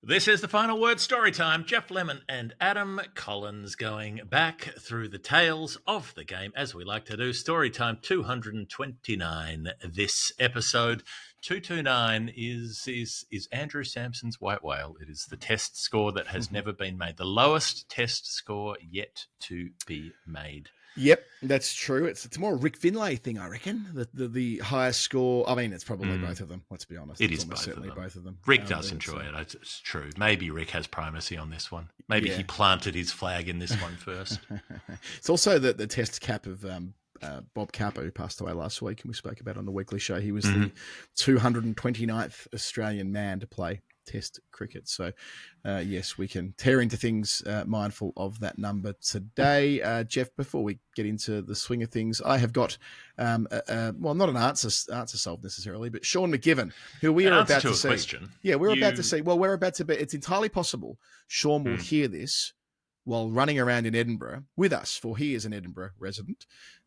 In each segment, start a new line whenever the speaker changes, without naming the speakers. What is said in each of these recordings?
This is the final word story time. Jeff Lemon and Adam Collins going back through the tales of the game, as we like to do. Story time 229 this episode. 229 is Andrew Sampson's white whale. It is the test score that has never been made. The lowest test score yet to be made.
Yep, that's true. It's more a Rick Findlay thing, I reckon. The highest score. I mean, it's probably both of them. Let's be honest.
It's both of them. Rick does enjoy it. It's true. Maybe Rick has primacy on this one. Maybe he planted his flag in this one first.
It's also the test cap of Bob Capper, who passed away last week, and we spoke about on the weekly show. He was the 229th Australian man to play Test cricket. So, yes, we can tear into things mindful of that number today. Jeff, before we get into the swing of things, I have got, well, not an answer solved necessarily, but Sean McGivern, who we are about to see.
Question.
Yeah, we're about to see. Well, we're about to be. It's entirely possible Sean will hear this while running around in Edinburgh with us, for he is an Edinburgh resident,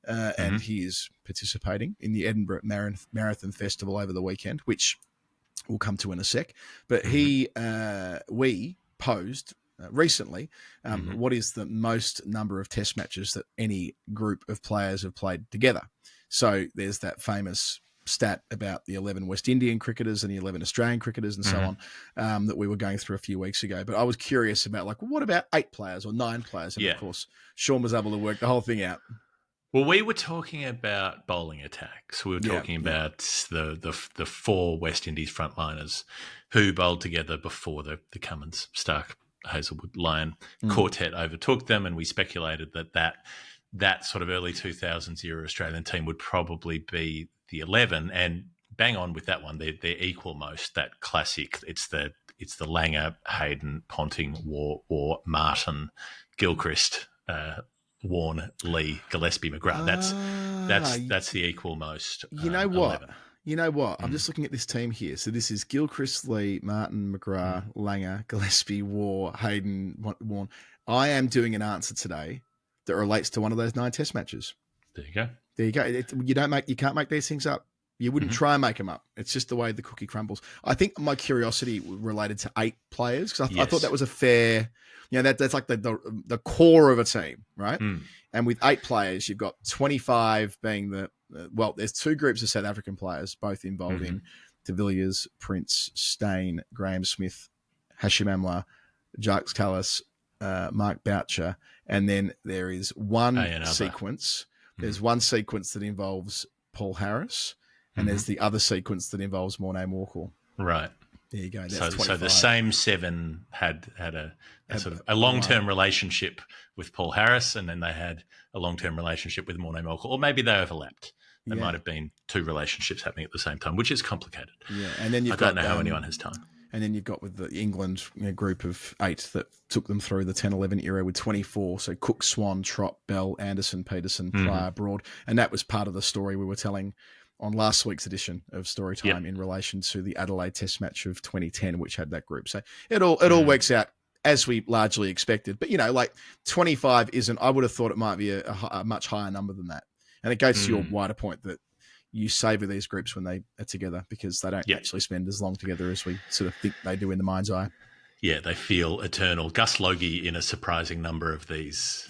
and he is participating in the Edinburgh Marathon Festival over the weekend, which we'll come to in a sec. But we posed recently what is the most number of test matches that any group of players have played together. So there's that famous stat about the 11 West Indian cricketers and the 11 Australian cricketers and so on that we were going through a few weeks ago. But I was curious about, like, what about 8 players or 9 players? And of course, Sean was able to work the whole thing out.
Well, we were talking about bowling attacks. We were talking about the 4 West Indies frontliners who bowled together before the Cummins, Stark, Hazelwood, Lyon quartet overtook them, and we speculated that sort of early 2000s era Australian team would probably be the 11, and bang on with that one. They're equal most. That classic. It's the Langer, Hayden, Ponting, War, Martin, Gilchrist, Warne, Lee, Gillespie, McGrath. That's the equal most.
You know what?
11.
You know what? I'm just looking at this team here. So this is Gilchrist, Lee, Martin, McGrath, Langer, Gillespie, War, Hayden, Warne. I am doing an answer today that relates to one of those 9 test matches.
There you go.
There you go. You can't make these things up. You wouldn't try and make them up. It's just the way the cookie crumbles. I think my curiosity related to 8 players, because I thought that was a fair, that's like the core of a team, right? And with 8 players, you've got 25 being there's 2 groups of South African players, both involved in De Villiers, Prince, Stain, Graham Smith, Hashim Amla, Jacques Callis, Mark Boucher, and then there is one sequence. There's one sequence that involves Paul Harris, and there's the other sequence that involves Morné Morkel.
Right.
There you go.
So the same 7 had a sort of a long-term relationship with Paul Harris, and then they had a long-term relationship with Morné Morkel, or maybe they overlapped. There might have been 2 relationships happening at the same time, which is complicated.
Yeah, and then I
don't know how anyone has time.
And then you've got with the England group of 8 that took them through the 10-11 era with 24. So Cook, Swan, Trott, Bell, Anderson, Peterson, Pryor, Broad. And that was part of the story we were telling on last week's edition of Storytime in relation to the Adelaide Test match of 2010, which had that group. So it all works out as we largely expected. But, 25 isn't, I would have thought it might be a much higher number than that. And it goes to your wider point that you savour these groups when they are together, because they don't actually spend as long together as we sort of think they do in the mind's eye.
Yeah, they feel eternal. Gus Logie in a surprising number of these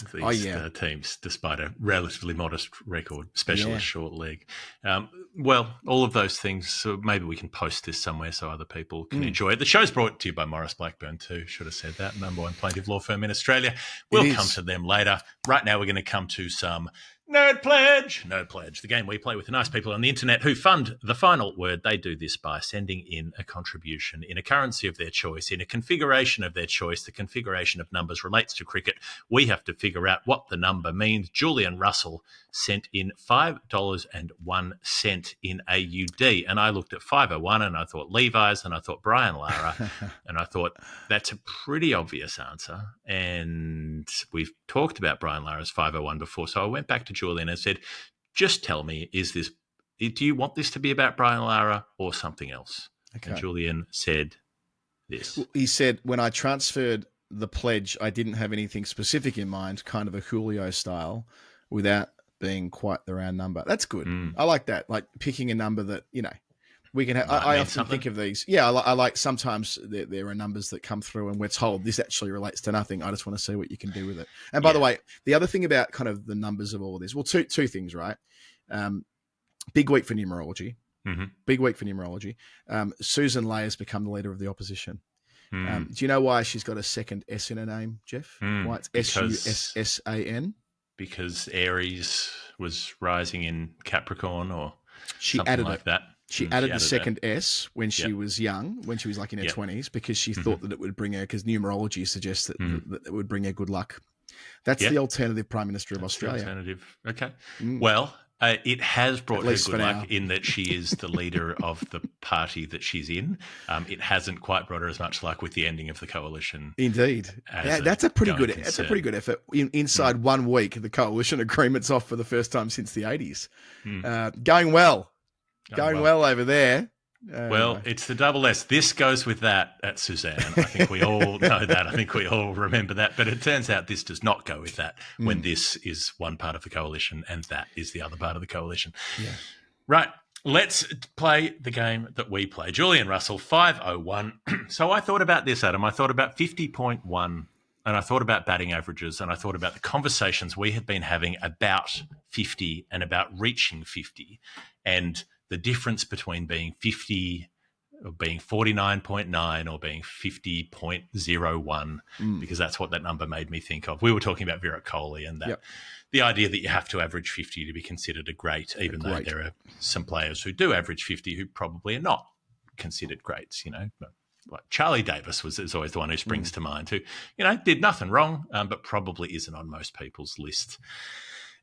teams, despite a relatively modest record, especially a short leg. Well, all of those things, so maybe we can post this somewhere so other people can enjoy it. The show's brought to you by Maurice Blackburn too. Should have said that. Number 1 plaintiff law firm in Australia. We'll come to them later. Right now we're going to come to some Nerd Pledge. Nerd Pledge, the game we play with the nice people on the internet who fund the final word. They do this by sending in a contribution in a currency of their choice, in a configuration of their choice. The configuration of numbers relates to cricket. We have to figure out what the number means. Julian Russell sent in $5.01 in AUD. And I looked at 501 and I thought Levi's and I thought Brian Lara. And I thought that's a pretty obvious answer. And we've talked about Brian Lara's 501 before. So I went back to Julian and said, just tell me, do you want this to be about Brian Lara or something else? Okay. And Julian said this.
He said, when I transferred the pledge, I didn't have anything specific in mind, kind of a Julio style, without being quite the round number. That's good. I like that. Like picking a number that, We can. I often think of these. Yeah, I like sometimes there are numbers that come through, and we're told this actually relates to nothing. I just want to see what you can do with it. And by the way, the other thing about kind of the numbers of all of this, well, two things, right? Big week for numerology.
Mm-hmm.
Big week for numerology. Susan Lay has become the leader of the opposition. Do you know why she's got a second S in her name, Jeff? Why it's SUSSAN?
Because Aries was rising in Capricorn, or
she
something
added
like that.
She added the second S when she was young, when she was like in her 20s, because she thought that it would bring her, because numerology suggests that, that it would bring her good luck. That's the alternative Prime Minister of Australia.
Alternative. Okay. Well, it has brought her good luck in that she is the leader of the party that she's in. It hasn't quite brought her as much luck with the ending of the coalition.
Indeed. That's a pretty good effort. Inside 1 week, the coalition agreement's off for the first time since the 80s. Going well. Going well over there.
Well, it's the double S. This goes with that at Suzanne. I think we all know that. I think we all remember that. But it turns out this does not go with that when this is one part of the coalition and that is the other part of the coalition. Yeah. Right. Let's play the game that we play. Julian Russell, 501. So I thought about this, Adam. I thought about 50.1, and I thought about batting averages, and I thought about the conversations we had been having about 50 and about reaching 50, and the difference between being 50 or being 49.9 or being 50.01, because that's what that number made me think of. We were talking about Virat Kohli and that the idea that you have to average 50 to be considered a great, even though there are some players who do average 50 who probably are not considered greats, you know. Like Charlie Davis is always the one who springs to mind, who, you know, did nothing wrong, but probably isn't on most people's list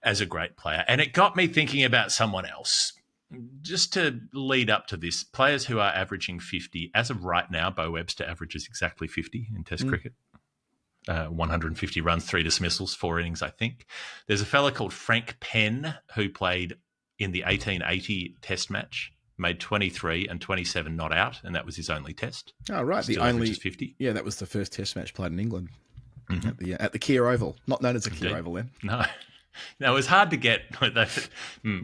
as a great player. And it got me thinking about someone else. Just to lead up to this, players who are averaging 50, as of right now, Bo Webster averages exactly 50 in Test cricket. 150 runs, 3 dismissals, 4 innings, I think. There's a fella called Frank Penn who played in the 1880 Test match, made 23 and 27 not out, and that was his only Test. Oh, right. Still the only 50.
Yeah, that was the first Test match played in England at the Kia Oval, not known as the Kia Oval then.
No. Now, it was hard to get.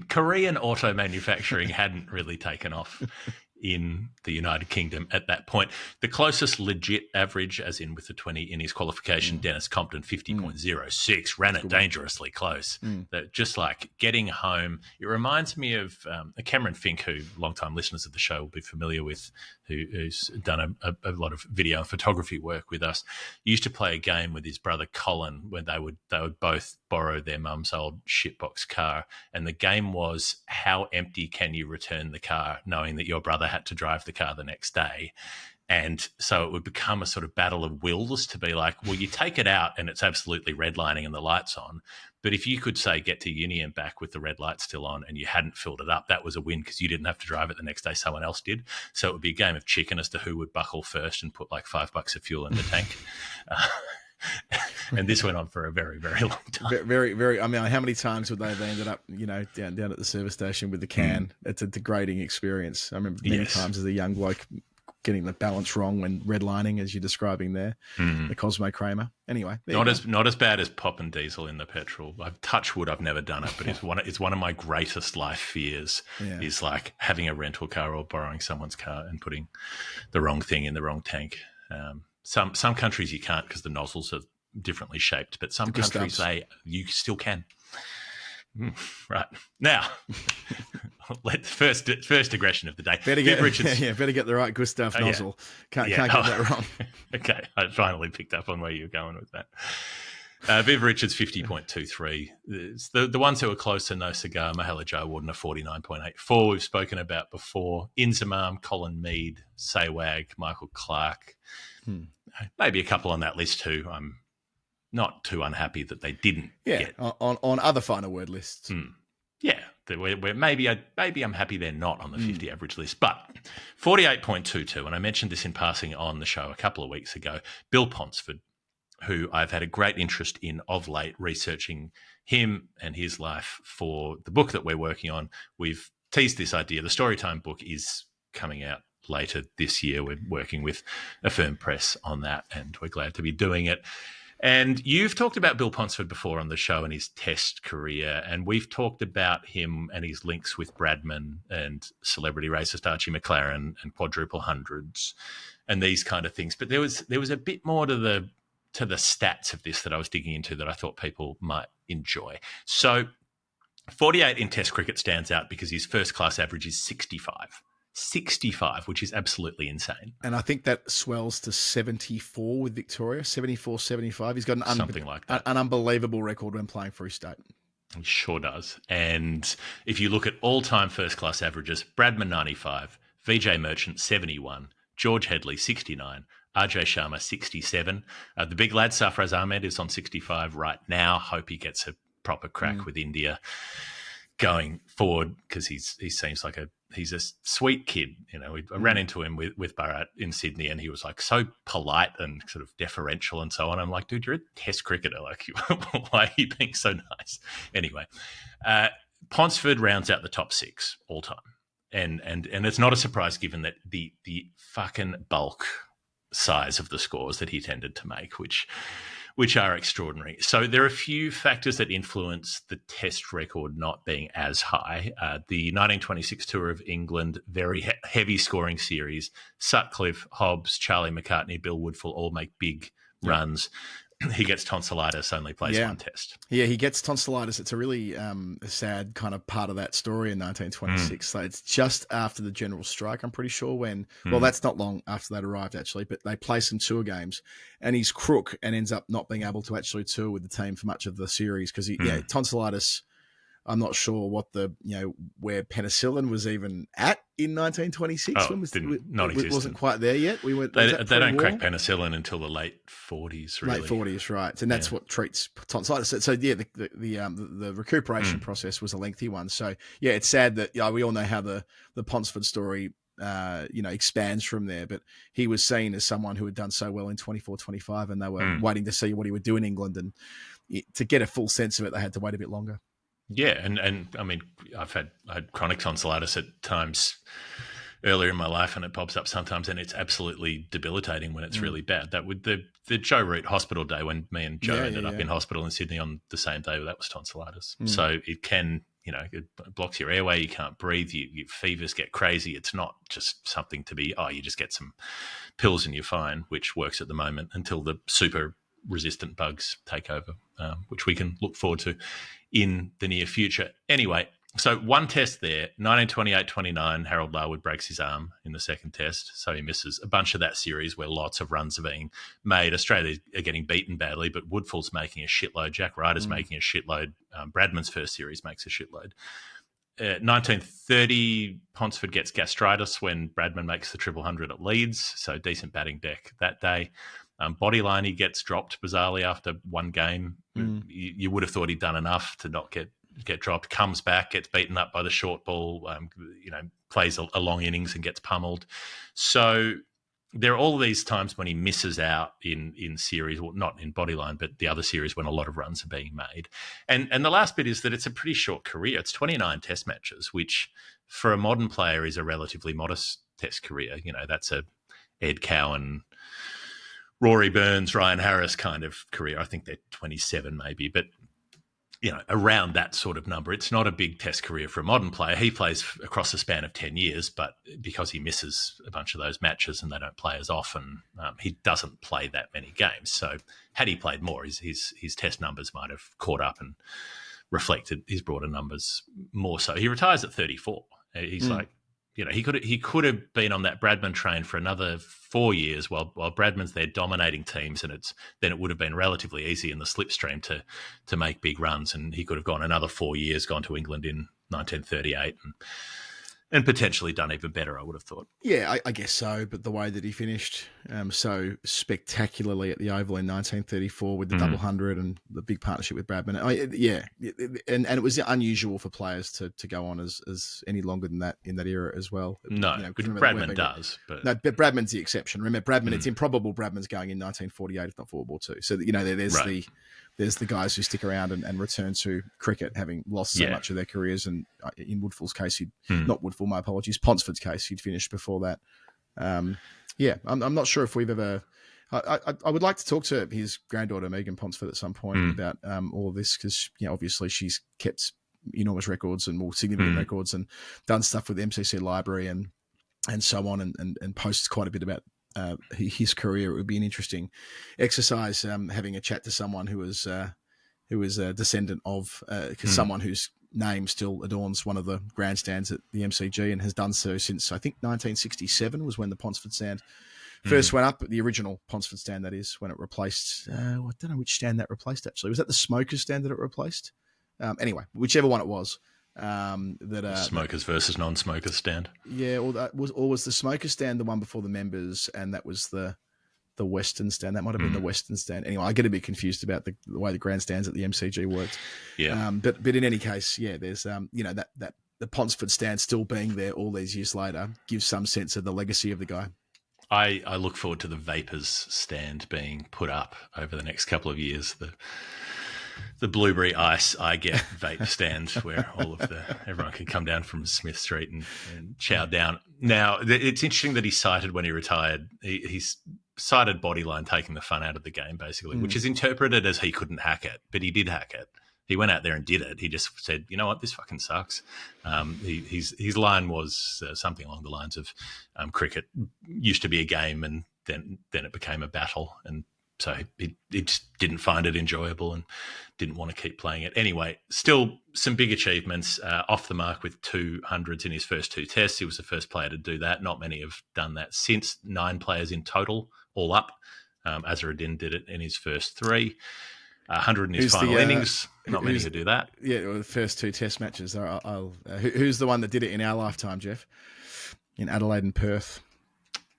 Korean auto manufacturing hadn't really taken off in the United Kingdom at that point. The closest legit average, as in with the 20 in his qualification, Dennis Compton, 50.06, ran it dangerously close. That just like getting home. It reminds me of Cameron Fink, who long-time listeners of the show will be familiar with, who's done a lot of video and photography work with us. He used to play a game with his brother Colin when they would both borrow their mum's old shitbox car, and the game was how empty can you return the car knowing that your brother had to drive the car the next day. And so it would become a sort of battle of wills to be like, well, you take it out and it's absolutely redlining and the light's on. But if you could, say, get to uni and back with the red light still on and you hadn't filled it up, that was a win because you didn't have to drive it the next day, someone else did. So it would be a game of chicken as to who would buckle first and put like $5 of fuel in the tank. And this went on for a very, very long time.
Very, very. I mean, how many times would they have ended up, you know, down at the service station with the can? It's a degrading experience. I remember many times as a young bloke getting the balance wrong when redlining, as you're describing there, the Cosmo Kramer. Anyway,
not as bad as popping diesel in the petrol. I've touched wood. I've never done it, but it's one of my greatest life fears. Is like having a rental car or borrowing someone's car and putting the wrong thing in the wrong tank. Some countries you can't because the nozzles are differently shaped, but some countries you still can. Right now, first aggression of the day.
Better get the right Gustav nozzle. Can't get that wrong.
Okay, I finally picked up on where you were going with that. Viv Richards 50.23. The ones who are closer, No Cigar, Mahela Joe Warden are 49.84. We've spoken about before. Inzamam, Colin Mead, Saywag, Michael Clark. Maybe a couple on that list who I'm not too unhappy that they didn't get.
On other final word lists.
Yeah, where maybe I'm happy they're not on the 50 average list. But 48.22, and I mentioned this in passing on the show a couple of weeks ago, Bill Ponsford, who I've had a great interest in of late, researching him and his life for the book that we're working on. We've teased this idea. The Storytime book is coming out later this year. We're working with Affirm Press on that, and we're glad to be doing it. And you've talked about Bill Ponsford before on the show and his test career, and we've talked about him and his links with Bradman and celebrity racist Archie McLaren and quadruple hundreds and these kind of things. But there was a bit more to the stats of this that I was digging into that I thought people might enjoy. So 48 in Test cricket stands out because his first class average is 65. 65, which is absolutely insane.
And I think that swells to 74 with Victoria, 74, 75. He's got
something like that.
An unbelievable record when playing for his state.
He sure does. And if you look at all-time first-class averages, Bradman 95, VJ Merchant 71, George Headley 69, RJ Sharma 67. The big lad, Sarfraz Ahmed, is on 65 right now. Hope he gets a proper crack with India going forward because he seems like he's a sweet kid. You know, I ran into him with Bharat in Sydney, and he was like so polite and sort of deferential and so on. I'm like, dude, you're a Test cricketer. Like, why are you being so nice? Anyway, Ponsford rounds out the top 6 all time, and it's not a surprise given that the fucking bulk size of the scores that he tended to make, which are extraordinary. So there are a few factors that influence the Test record not being as high. The 1926 Tour of England, very heavy scoring series. Sutcliffe, Hobbs, Charlie McCartney, Bill Woodfull all make big runs. He gets tonsillitis, only plays one Test.
Yeah, he gets tonsillitis. It's a really sad kind of part of that story in 1926. So it's just after the general strike, I'm pretty sure, when, well, that's not long after that arrived, actually, but they play some tour games, and he's crook and ends up not being able to actually tour with the team for much of the series because tonsillitis. I'm not sure what where penicillin was even at in 1926. When it wasn't quite there yet.
They don't crack penicillin until the late 40s, really.
Late 40s, right? And that's what treats tonsillitis. So yeah, the recuperation process was a lengthy one. So yeah, it's sad that we all know how the Ponsford story expands from there. But he was seen as someone who had done so well in 24-25, and they were waiting to see what he would do in England. And to get a full sense of it, they had to wait a bit longer.
Yeah, and I mean, I had chronic tonsillitis at times earlier in my life, and it pops up sometimes, and it's absolutely debilitating when it's really bad. That would the Joe Root hospital day when me and Joe ended up in hospital in Sydney on the same day, that was tonsillitis. So it can, it blocks your airway, you can't breathe, your fevers get crazy. It's not just something to be, you just get some pills and you're fine, which works at the moment until the super resistant bugs take over, which we can look forward to in the near future. Anyway, so one Test there, 1928-29, Harold Larwood breaks his arm in the second Test, so he misses a bunch of that series where lots of runs are being made. Australia are getting beaten badly, but Woodfull's making a shitload. Jack Ryder's making a shitload. Bradman's first series makes a shitload. 1930, Ponsford gets gastritis when Bradman makes the 100 at Leeds, so decent batting deck that day. Bodyline, he gets dropped bizarrely after one game. You would have thought he'd done enough to not get dropped. Comes back, gets beaten up by the short ball. Plays a long innings and gets pummeled. So there are all of these times when he misses out in series, well, not in Bodyline, but the other series when a lot of runs are being made. And the last bit is that it's a pretty short career. It's 29 Test matches, which for a modern player is a relatively modest Test career. That's a Ed Cowan, Rory Burns, Ryan Harris kind of career. I think they're 27 maybe, but around that sort of number. It's not a big Test career for a modern player. He plays across a span of 10 years, but because he misses a bunch of those matches and they don't play as often, he doesn't play that many games. So had he played more, his Test numbers might have caught up and reflected his broader numbers more so. He retires at 34. He's like, he could have been on that Bradman train for another 4 years while Bradman's there dominating teams, and then it would have been relatively easy in the slipstream to make big runs, and he could have gone another 4 years, gone to England in 1938 and potentially done even better, I would have thought.
Yeah, I guess so. But the way that he finished so spectacularly at the Oval in 1934 with the 100 and the big partnership with Bradman, and it was unusual for players to go on as any longer than that in that era as well.
No, but Bradman does. But
Bradman's the exception. Remember, Bradman, it's improbable Bradman's going in 1948 if not for World War II. So, there's the guys who stick around and return to cricket, having lost so much of their careers. And in Woodfull's case, not Woodfull, my apologies, Ponsford's case, he'd finished before that. I'm not sure if we've ever. I would like to talk to his granddaughter, Megan Ponsford, at some point about all of this because, obviously she's kept enormous records and more significant records and done stuff with the MCC library and so on and posts quite a bit about his career. It would be an interesting exercise having a chat to someone who was a descendant of someone whose name still adorns one of the grandstands at the MCG and has done so since, I think, 1967 was when the Ponsford stand first went up. The original Ponsford stand, that is, when it replaced, I don't know which stand that replaced, actually. Was that the Smokers stand that it replaced? Anyway, whichever one it was.
Smokers versus non-smokers stand.
Yeah, or was the Smokers stand the one before the members, and that was the Western stand? That might have been the Western stand. Anyway, I get a bit confused about the way the grandstands at the MCG worked.
Yeah.
But in any case, yeah, there's that the Ponsford stand still being there all these years later gives some sense of the legacy of the guy.
I look forward to the Vapors stand being put up over the next couple of years. The Blueberry Ice I Get vape stand where everyone can come down from Smith Street and chow down. Now, it's interesting that he cited when he retired, he's cited Bodyline taking the fun out of the game, basically, which is interpreted as he couldn't hack it, but he did hack it. He went out there and did it. He just said, you know what, this fucking sucks. His line was something along the lines of cricket used to be a game and then it became a battle. And so he just didn't find it enjoyable and didn't want to keep playing it. Anyway, still some big achievements, off the mark with 200s in his first 2 tests. He was the first player to do that. Not many have done that since. 9 players in total, all up. Azharuddin did it in his first 3. 100 in his final innings. Not many who do that.
Yeah, well, the first 2 test matches. Who's the one that did it in our lifetime, Jeff? In Adelaide and Perth.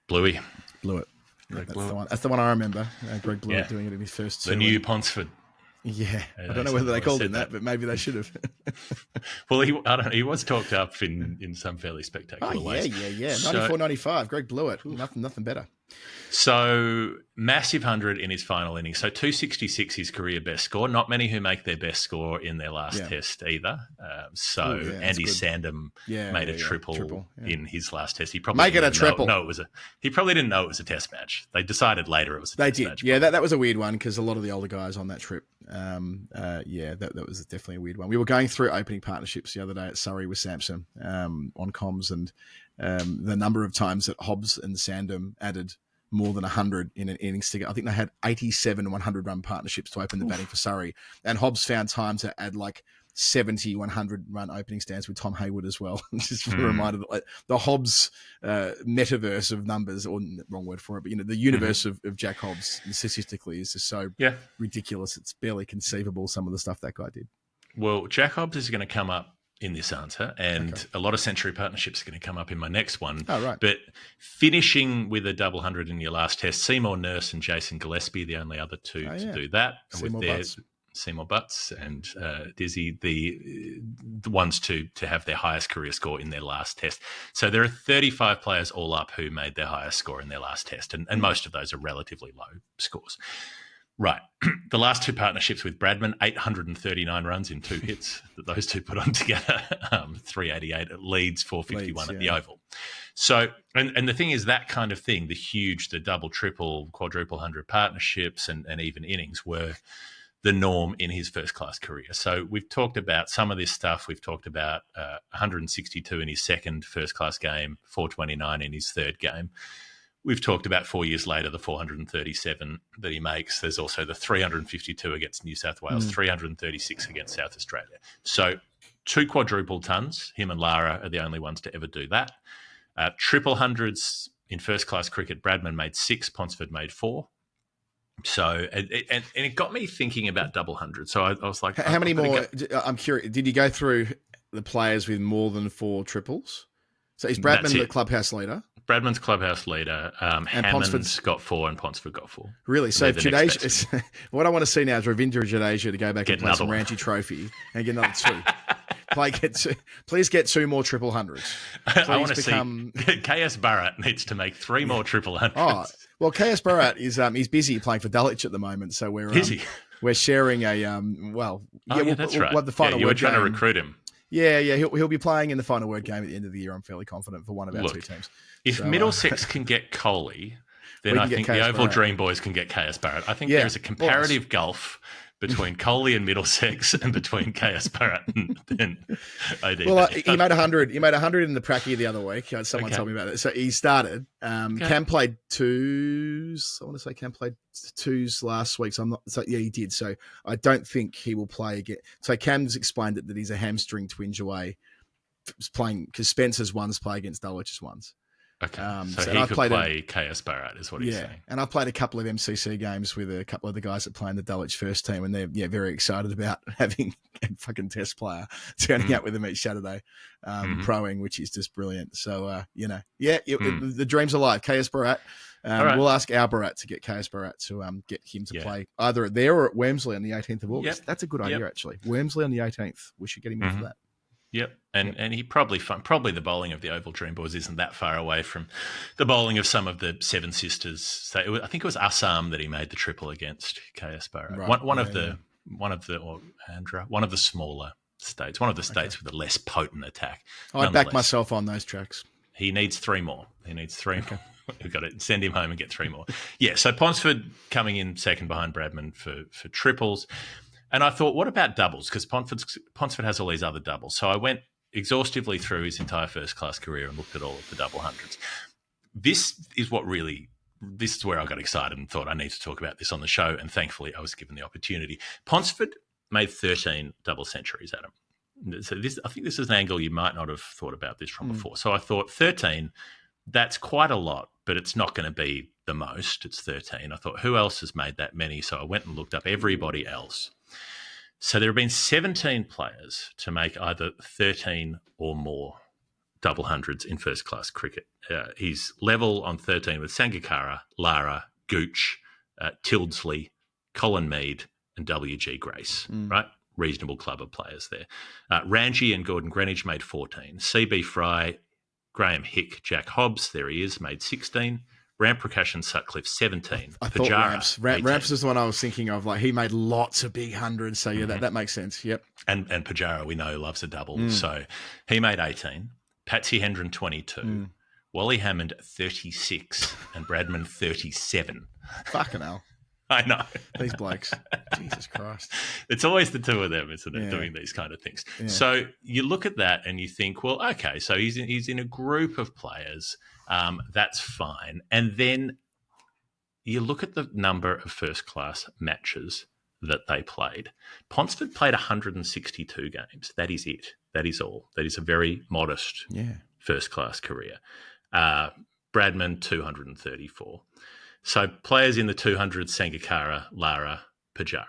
Bluey.
Blewett. That's the one I remember. Greg Blewett doing it in his first 2.
The new Ponsford.
Yeah, I don't know whether they called him that, but maybe they should have.
Well, he was talked up in some fairly spectacular ways.
Yeah. 94, 95, Greg Blewett. Nothing better.
So massive 100 in his final innings. So 266 his career best score. Not many who make their best score in their last test either. Andy Sandham made a triple in his last test. He probably
make it a triple.
He probably didn't know it was a test match. They decided later it was a test match.
Yeah, that was a weird one because a lot of the older guys on that trip. That was definitely a weird one. We were going through opening partnerships the other day at Surrey with Samson on comms, and the number of times that Hobbs and Sandham added more than 100 in an innings together. I think they had 87 100-run partnerships to open the batting for Surrey, and Hobbs found time to add like 70 100-run opening stands with Tom Hayward as well. Just a reminder that like, the Hobbs metaverse of numbers, or wrong word for it, but the universe of Jack Hobbs statistically is just so ridiculous. It's barely conceivable, some of the stuff that guy did.
Well, Jack Hobbs is going to come up in this answer, and a lot of century partnerships are going to come up in my next one.
Oh, right.
But finishing with a double 100 in your last test, Seymour Nurse and Jason Gillespie, the only other two to do that. Seymour Butts and Dizzy, the ones to have their highest career score in their last test. So there are 35 players all up who made their highest score in their last test, and most of those are relatively low scores. Right. The last 2 partnerships with Bradman, 839 runs in 2 hits that those two put on together, 388 at Leeds, 451 at the Oval. So, and the thing is, that kind of thing, the double, triple, quadruple 100 partnerships and even innings were the norm in his first-class career. So we've talked about some of this stuff. We've talked about 162 in his second first-class game, 429 in his third game. We've talked about 4 years later, the 437 that he makes. There's also the 352 against New South Wales, 336 against South Australia. So 2 quadruple tons. Him and Lara are the only ones to ever do that. Triple hundreds in first-class cricket, Bradman made 6, Ponsford made 4. So, and it got me thinking about double hundred. So I was like,
how many more? I'm curious. Did you go through the players with more than 4 triples? So is Bradman the clubhouse leader?
Bradman's clubhouse leader. Hammond's got 4 and Ponsford got 4.
Really? So Jadeja, what I want to see now is Ravindra Jadeja to go back and play some Ranchi Trophy and get another 2. Please get 2 more triple hundreds.
I want to see KS Bharat needs to make 3 more triple hundreds.
Oh, well, KS Bharat is he's busy playing for Dulwich at the moment, so we're sharing a
that's right.
What the final
you were trying to recruit him.
Yeah, he'll be playing in the final word game at the end of the year. I'm fairly confident for one of our 2 teams.
If Middlesex can get Coley, then I think the Oval Dream Boys can get KS Barrett. I think there's a comparative gulf between Coley and Middlesex and between KS Barrett and ODB.
Well, he made 100. He made 100 in the Pracky the other week. Someone told me about it. So he started. Cam played twos. I want to say Cam played twos last week. So I'm not. So yeah, he did. So I don't think he will play again. So Cam's explained that he's a hamstring twinge away. Playing because Spencer's ones play against Dulwich's ones.
Okay, so he could play KS Barrett, is what he's saying.
And I've played a couple of MCC games with a couple of the guys that play in the Dulwich first team, and they're very excited about having a fucking test player turning out with them each Saturday, proing, which is just brilliant. So, the dream's alive. KS Barrett. Right. We'll ask our Barrett to get KS Barrett to get him to play either there or at Wormsley on the 18th of August. Yep. That's a good idea, actually. Wormsley on the 18th. We should get him in for that.
Yep, and he probably the bowling of the Oval Dream Boys isn't that far away from the bowling of some of the Seven Sisters. So I think it was Assam that he made the triple against KS Barrett. Right. One of the smaller states, one of the states with a less potent attack.
I back myself on those tracks.
He needs 3 more. More. We've got to send him home and get 3 more. Yeah, so Ponsford coming in second behind Bradman for triples. And I thought, what about doubles? Because Ponsford has all these other doubles. So I went exhaustively through his entire first-class career and looked at all of the double hundreds. This is where I got excited and thought I need to talk about this on the show, and thankfully I was given the opportunity. Ponsford made 13 double centuries at him. So I think this is an angle you might not have thought about this from before. So I thought 13, that's quite a lot, but it's not going to be the most. It's 13. I thought, who else has made that many? So I went and looked up everybody else. So there have been 17 players to make either 13 or more double hundreds in first-class cricket. He's level on 13 with Sangakkara, Lara, Gooch, Tildesley, Colin Mead and W.G. Grace, right? Reasonable club of players there. Ranji and Gordon Greenwich made 14. C.B. Fry, Graham Hick, Jack Hobbs, there he is, made 16. Ramprakash and Sutcliffe, 17.
I thought Ramps is the one I was thinking of. Like, he made lots of big hundreds. So, that makes sense. Yep.
And Pujara, we know, loves a double. So he made 18. Patsy Hendren, 22. Wally Hammond, 36. And Bradman, 37.
Fucking hell.
I know.
These blokes. Jesus Christ.
It's always the two of them, isn't it, doing these kind of things. Yeah. So you look at that and you think, well, okay, so he's in a group of players. That's fine. And then you look at the number of first-class matches that they played. Ponsford played 162 games. That is it. That is all. That is a very modest first-class career. Bradman, 234. So players in the 200s, Sangakkara, Lara, Pujara.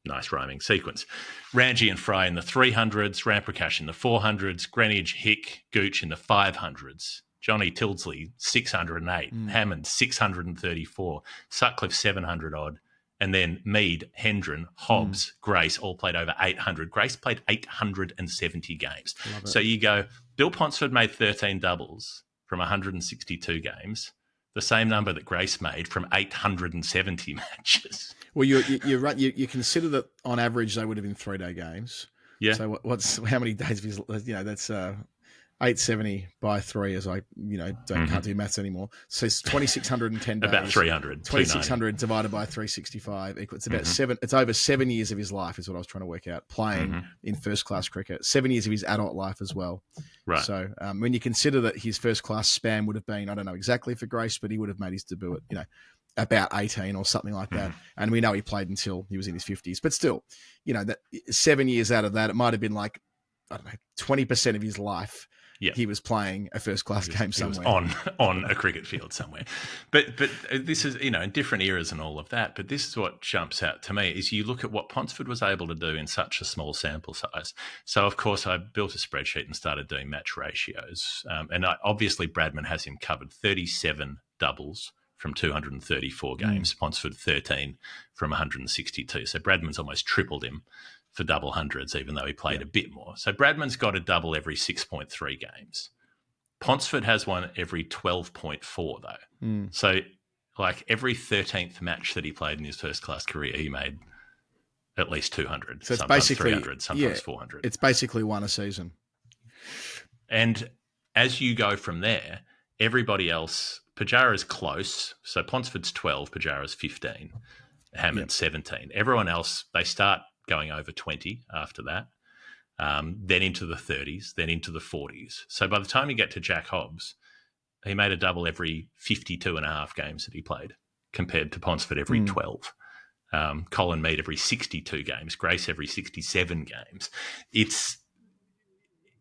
Nice rhyming sequence. Ranji and Fry in the 300s, Ramprakash in the 400s, Greenwich, Hick, Gooch in the 500s. Johnny Tildesley, 608. Hammond, 634. Sutcliffe, 700 odd. And then Mead, Hendren, Hobbs, Grace all played over 800. Grace played 870 games. So you go, Bill Ponsford made 13 doubles from 162 games, the same number that Grace made from 870 matches.
Well, you consider that on average they would have been 3-day games.
Yeah.
So how many days of his? That's 870 by 3, as I can't do maths anymore. So it's 2,610 days.
About 300.
2,600 divided by 365 equals about 7. It's over 7 years of his life is what I was trying to work out, playing in first-class cricket. 7 years of his adult life as well.
Right.
So when you consider that his first-class span would have been, I don't know exactly for Grace, but he would have made his debut at, about 18 or something like that. And we know he played until he was in his 50s. But still, that 7 years out of that, it might have been like, I don't know, 20% of his life. Yeah. He was playing a first-class game somewhere.
He was on a cricket field somewhere. But this is, in different eras and all of that, but this is what jumps out to me, is you look at what Ponsford was able to do in such a small sample size. So, of course, I built a spreadsheet and started doing match ratios. Obviously, Bradman has him covered 37 doubles from 234 games, Ponsford 13 from 162. So Bradman's almost tripled him for double hundreds, even though he played a bit more. So Bradman's got a double every 6.3 games. Ponsford has one every 12.4, though. So, like, every 13th match that he played in his first-class career, he made at least 200. So it's sometimes basically 300, sometimes 400.
It's basically one a season.
And as you go from there, everybody else, Pajara's close. So Ponsford's 12, Pajara's 15, Hammond's 17. Everyone else, they start going over 20 after that, then into the 30s, then into the 40s. So by the time you get to Jack Hobbs, he made a double every 52 and a half games that he played, compared to Ponsford every 12. Colin Mead every 62 games, Grace every 67 games. It's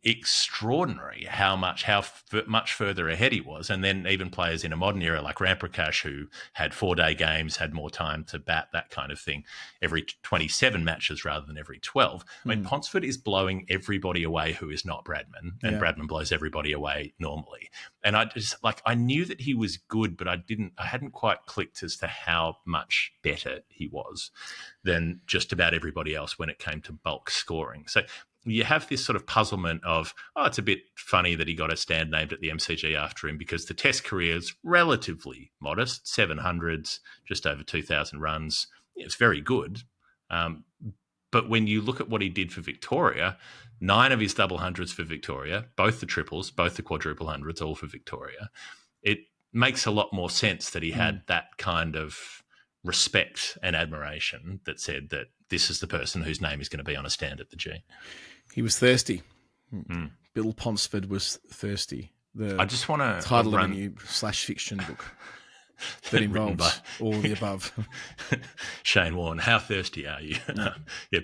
extraordinary how much further ahead he was. And then even players in a modern era like Ramprakash, who had 4-day games, had more time to bat, that kind of thing, every 27 matches rather than every 12. I mean, Ponsford is blowing everybody away who is not Bradman, and Bradman blows everybody away normally. And I knew that he was good, but I hadn't quite clicked as to how much better he was than just about everybody else when it came to bulk scoring. So you have this sort of puzzlement of, it's a bit funny that he got a stand named at the MCG after him, because the Test career is relatively modest, 700s, just over 2,000 runs. It's very good. But when you look at what he did for Victoria, 9 of his double hundreds for Victoria, both the triples, both the quadruple hundreds, all for Victoria, it makes a lot more sense that he had that kind of respect and admiration that said that this is the person whose name is going to be on a stand at the G.
He was thirsty. Bill Ponsford was thirsty.
I just want to
title of a new /fiction book that involves all of the above.
Shane Warne, how thirsty are you?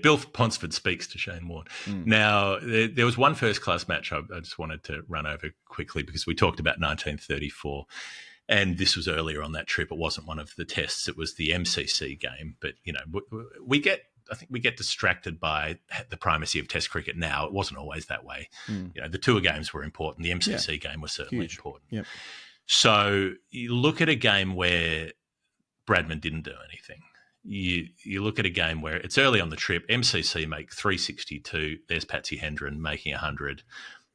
Bill Ponsford speaks to Shane Warne. Now, there was one first-class match I just wanted to run over quickly, because we talked about 1934, and this was earlier on that trip. It wasn't one of the tests. It was the MCC game. But, I think we get distracted by the primacy of Test cricket now. It wasn't always that way. The tour games were important. The MCC game was certainly important.
Yep.
So you look at a game where Bradman didn't do anything. You look at a game where it's early on the trip. MCC make 362. There's Patsy Hendren making 100.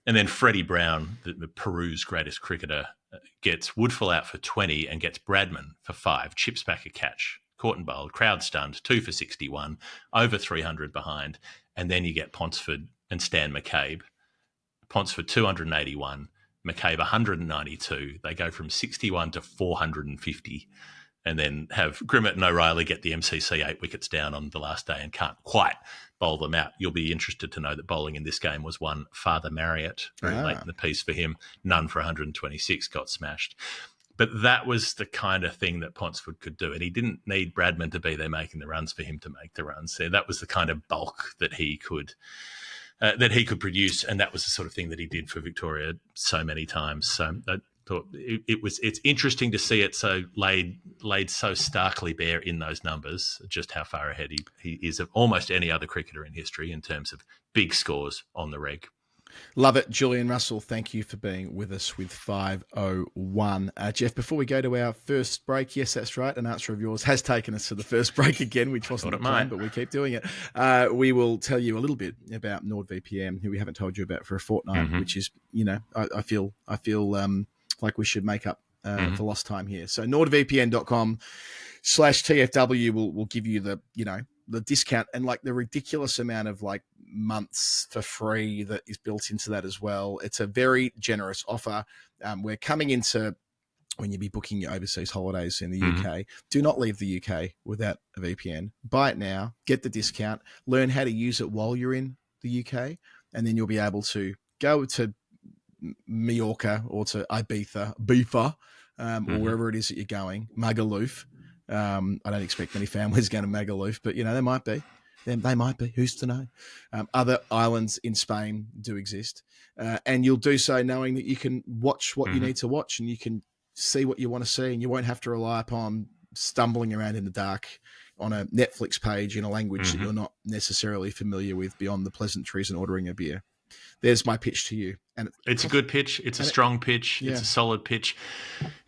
And then Freddie Brown, the Peru's greatest cricketer, gets Woodfull out for 20 and gets Bradman for 5, chips back a catch. Caught and bowled, crowd stunned, 2 for 61, over 300 behind. And then you get Ponsford and Stan McCabe. Ponsford 281, McCabe 192. They go from 61 to 450, and then have Grimmett and O'Reilly get the MCC 8 wickets down on the last day and can't quite bowl them out. You'll be interested to know that bowling in this game was one Father Marriott, very late in the piece for him. None for 126, got smashed. But that was the kind of thing that Ponsford could do. And he didn't need Bradman to be there making the runs for him to make the runs there. That was the kind of bulk that he could produce. And that was the sort of thing that he did for Victoria so many times. So I thought it's interesting to see it so laid so starkly bare in those numbers, just how far ahead he is of almost any other cricketer in history in terms of big scores on the reg.
Love it. Julian Russell, thank you for being with us with 501. Jeff, before we go to our first break, yes, that's right, an answer of yours has taken us to the first break again, which wasn't the plan, but we keep doing it. We will tell you a little bit about NordVPN, who we haven't told you about for a fortnight, which is, I feel like we should make up for lost time here. So nordvpn.com/TFW will give you the discount and the ridiculous amount of months for free that is built into that as well. It's a very generous offer. We're coming into when you be booking your overseas holidays in the UK. Do not leave the UK without a VPN. Buy it now, get the discount, learn how to use it while you're in the UK, and then you'll be able to go to Mallorca or to Ibiza, or wherever it is that you're going, Magaluf. I don't expect many families going to Magaluf, but there might be. They might be. Who's to know? Other islands in Spain do exist, and you'll do so knowing that you can watch what you need to watch, and you can see what you want to see, and you won't have to rely upon stumbling around in the dark on a Netflix page in a language that you're not necessarily familiar with beyond the pleasantries and ordering a beer. There's my pitch to you. And
it's a good pitch. It's a strong pitch. It's a solid pitch.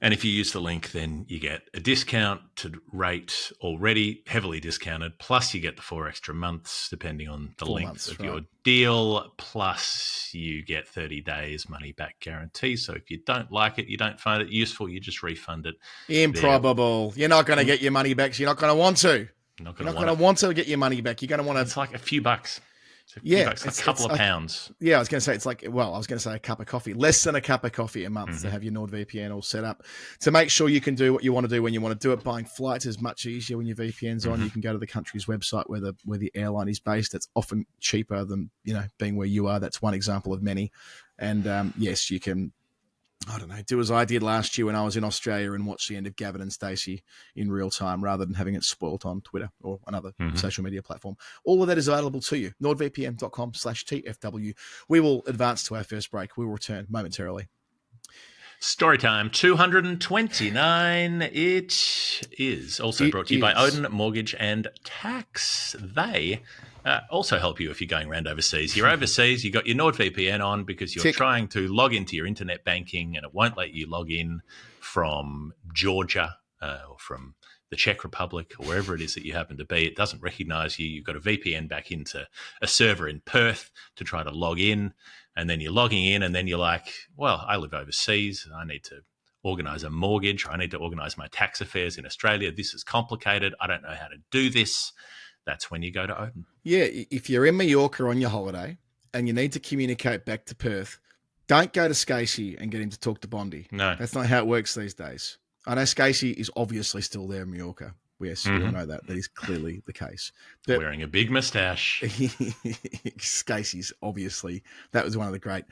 And if you use the link, then you get a discount to rate already heavily discounted. Plus you get the 4 extra months, depending on the length of your deal. Plus you get 30 days money back guarantee. So if you don't like it, you don't find it useful, you just refund it.
Improbable. You're not going to get your money back. So you're not going to want to. You're not going to want to get your money back. You're going to want to.
It's like a few bucks. So $50, a couple of pounds.
Yeah, I was going to say a cup of coffee, less than a cup of coffee a month to have your NordVPN all set up to make sure you can do what you want to do when you want to do it. Buying flights is much easier when your VPN's on. You can go to the country's website where the airline is based. It's often cheaper than, being where you are. That's one example of many. And yes, you can, I don't know, do as I did last year when I was in Australia and watch the end of Gavin and Stacey in real time rather than having it spoilt on Twitter or another social media platform. All of that is available to you. NordVPN.com/TFW. We will advance to our first break. We will return momentarily.
Storytime 229. It is also brought to you by Odin Mortgage and Tax. They also help you if you're going around overseas. You're overseas, you got your NordVPN on because you're trying to log into your internet banking and it won't let you log in from Georgia or from the Czech Republic or wherever it is that you happen to be. It doesn't recognize you. You've got a VPN back into a server in Perth to try to log in. And then you're logging in and then you're like, well, I live overseas. I need to organize a mortgage. Or I need to organize my tax affairs in Australia. This is complicated. I don't know how to do this. That's when you go to Odin.
Yeah, if you're in Mallorca on your holiday and you need to communicate back to Perth, don't go to Scacey and get him to talk to Bondi.
No.
That's not how it works these days. I know Scacey is obviously still there in Mallorca. Yes, we all know that. That is clearly the case. But
wearing a big moustache.
Scacey's obviously, that was one of the great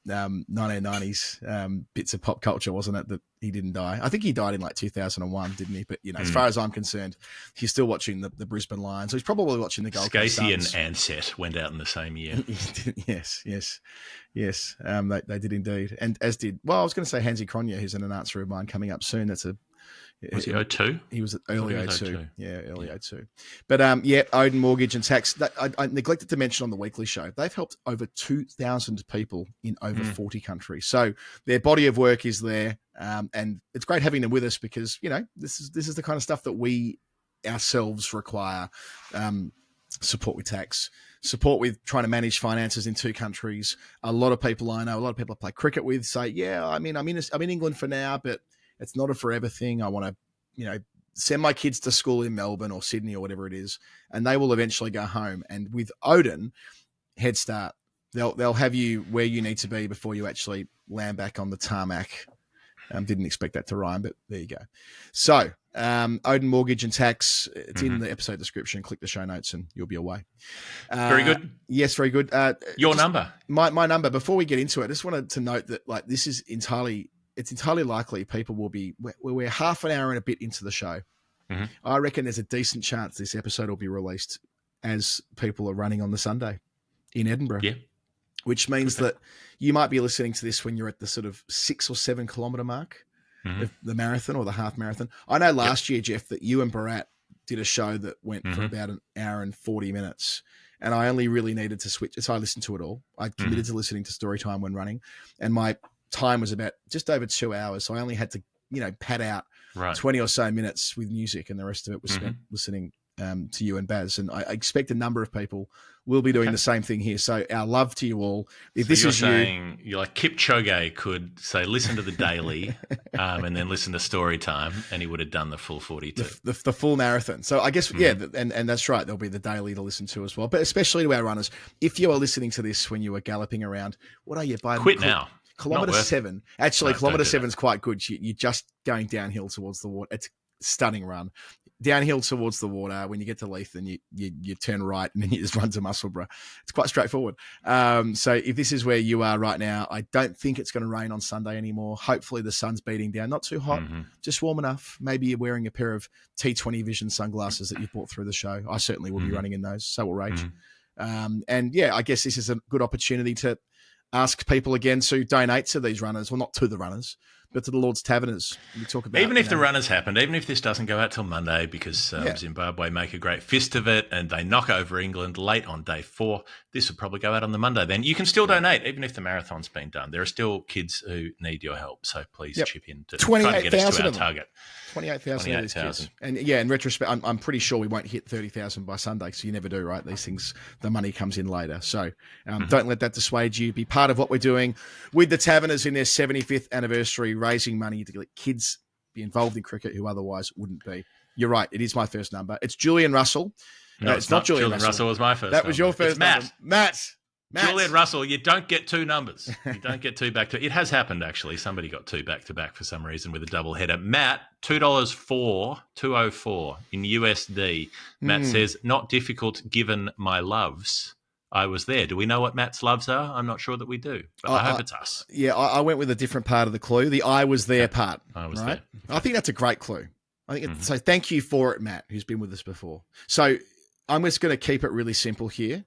1990s bits of pop culture, wasn't it? That he didn't die. I think he died in like 2001, didn't he? But as far as I'm concerned, he's still watching the Brisbane Lions. So he's probably watching the Gold Coast Suns.
Scacey and Ansett went out in the same year.
Yes. They did indeed, and as did. Well, I was going to say Hansi Cronje, who's an announcer of mine, coming up soon.
Was he 02?
He was early 02. Yeah, early 02. But Odin Mortgage and Tax. I neglected to mention on the weekly show, they've helped over 2,000 people in over 40 countries. So their body of work is there, and it's great having them with us because this is the kind of stuff that we ourselves require. Support with tax, support with trying to manage finances in 2 countries. A lot of people I know, a lot of people I play cricket with say, I'm in England for now, but it's not a forever thing. I want to, send my kids to school in Melbourne or Sydney or whatever it is, and they will eventually go home. And with Odin, Head Start, they'll have you where you need to be before you actually land back on the tarmac. Didn't expect that to rhyme, but there you go. So, Odin Mortgage and Tax, it's in the episode description. Click the show notes and you'll be away.
Very good.
Yes, very good.
Your number.
My number. Before we get into it, I just wanted to note that this is entirely likely people will be, we're half an hour and a bit into the show. I reckon there's a decent chance this episode will be released as people are running on the Sunday in Edinburgh.
Yeah.
Which means that you might be listening to this when you're at the sort of 6 or 7 kilometre mark, the marathon or the half marathon. I know last year, Jeff, that you and Barat did a show that went for about an hour and 40 minutes. And I only really needed to switch. So I listened to it all. I committed to listening to Storytime when running. And my time was about just over 2 hours. So I only had to, pad out 20 or so minutes with music, and the rest of it was spent listening to you and Baz. And I expect a number of people will be doing the same thing here. So our love to you all. If this is
saying you're like Kipchoge could say, listen to the daily and then listen to Storytime, and he would have done the full 42.
The full marathon. So I guess, and that's right. There'll be the daily to listen to as well. But especially to our runners, if you are listening to this when you are galloping around, what are you buying?
Quit now.
Kilometre 7. Actually, kilometre 7 is quite good. You're just going downhill towards the water. It's a stunning run. Downhill towards the water. When you get to Leith, then you turn right and then you just run to Musselburgh. It's quite straightforward. So if this is where you are right now, I don't think it's going to rain on Sunday anymore. Hopefully the sun's beating down. Not too hot, just warm enough. Maybe you're wearing a pair of T20 Vision sunglasses that you bought through the show. I certainly will be running in those. So will Rach. I guess this is a good opportunity to ask people again to donate to these runners. Well, not to the runners, but to the Lord's Taverners. We talk about
even if the runners happened, even if this doesn't go out till Monday because Zimbabwe make a great fist of it and they knock over England late on day 4, this will probably go out on the Monday. Then you can still donate, even if the marathon's been done. There are still kids who need your help, so please chip in to try to get us to our target.
28,000 of these kids. And in retrospect, I'm pretty sure we won't hit 30,000 by Sunday, so you never do, right? These things, the money comes in later. So don't let that dissuade you. Be part of what we're doing with the Taverners in their 75th anniversary, raising money to let kids be involved in cricket who otherwise wouldn't be. You're right. It is my first number. It's Julian Russell.
No, it's not Julian Russell. Was my first.
That was your first.
It's
Matt.
Julian Russell, you don't get two numbers. You don't get two back to. It has happened actually. Somebody got two back to back for some reason with a double header. Matt, $2.04 in USD. Matt says, not difficult given my loves. I was there. Do we know what Matt's loves are? I'm not sure that we do, but I hope it's us.
Yeah, I went with a different part of the clue, the I was there part.
I was there.
I think that's a great clue. I think so. Thank you for it, Matt, who's been with us before. So I'm just going to keep it really simple here.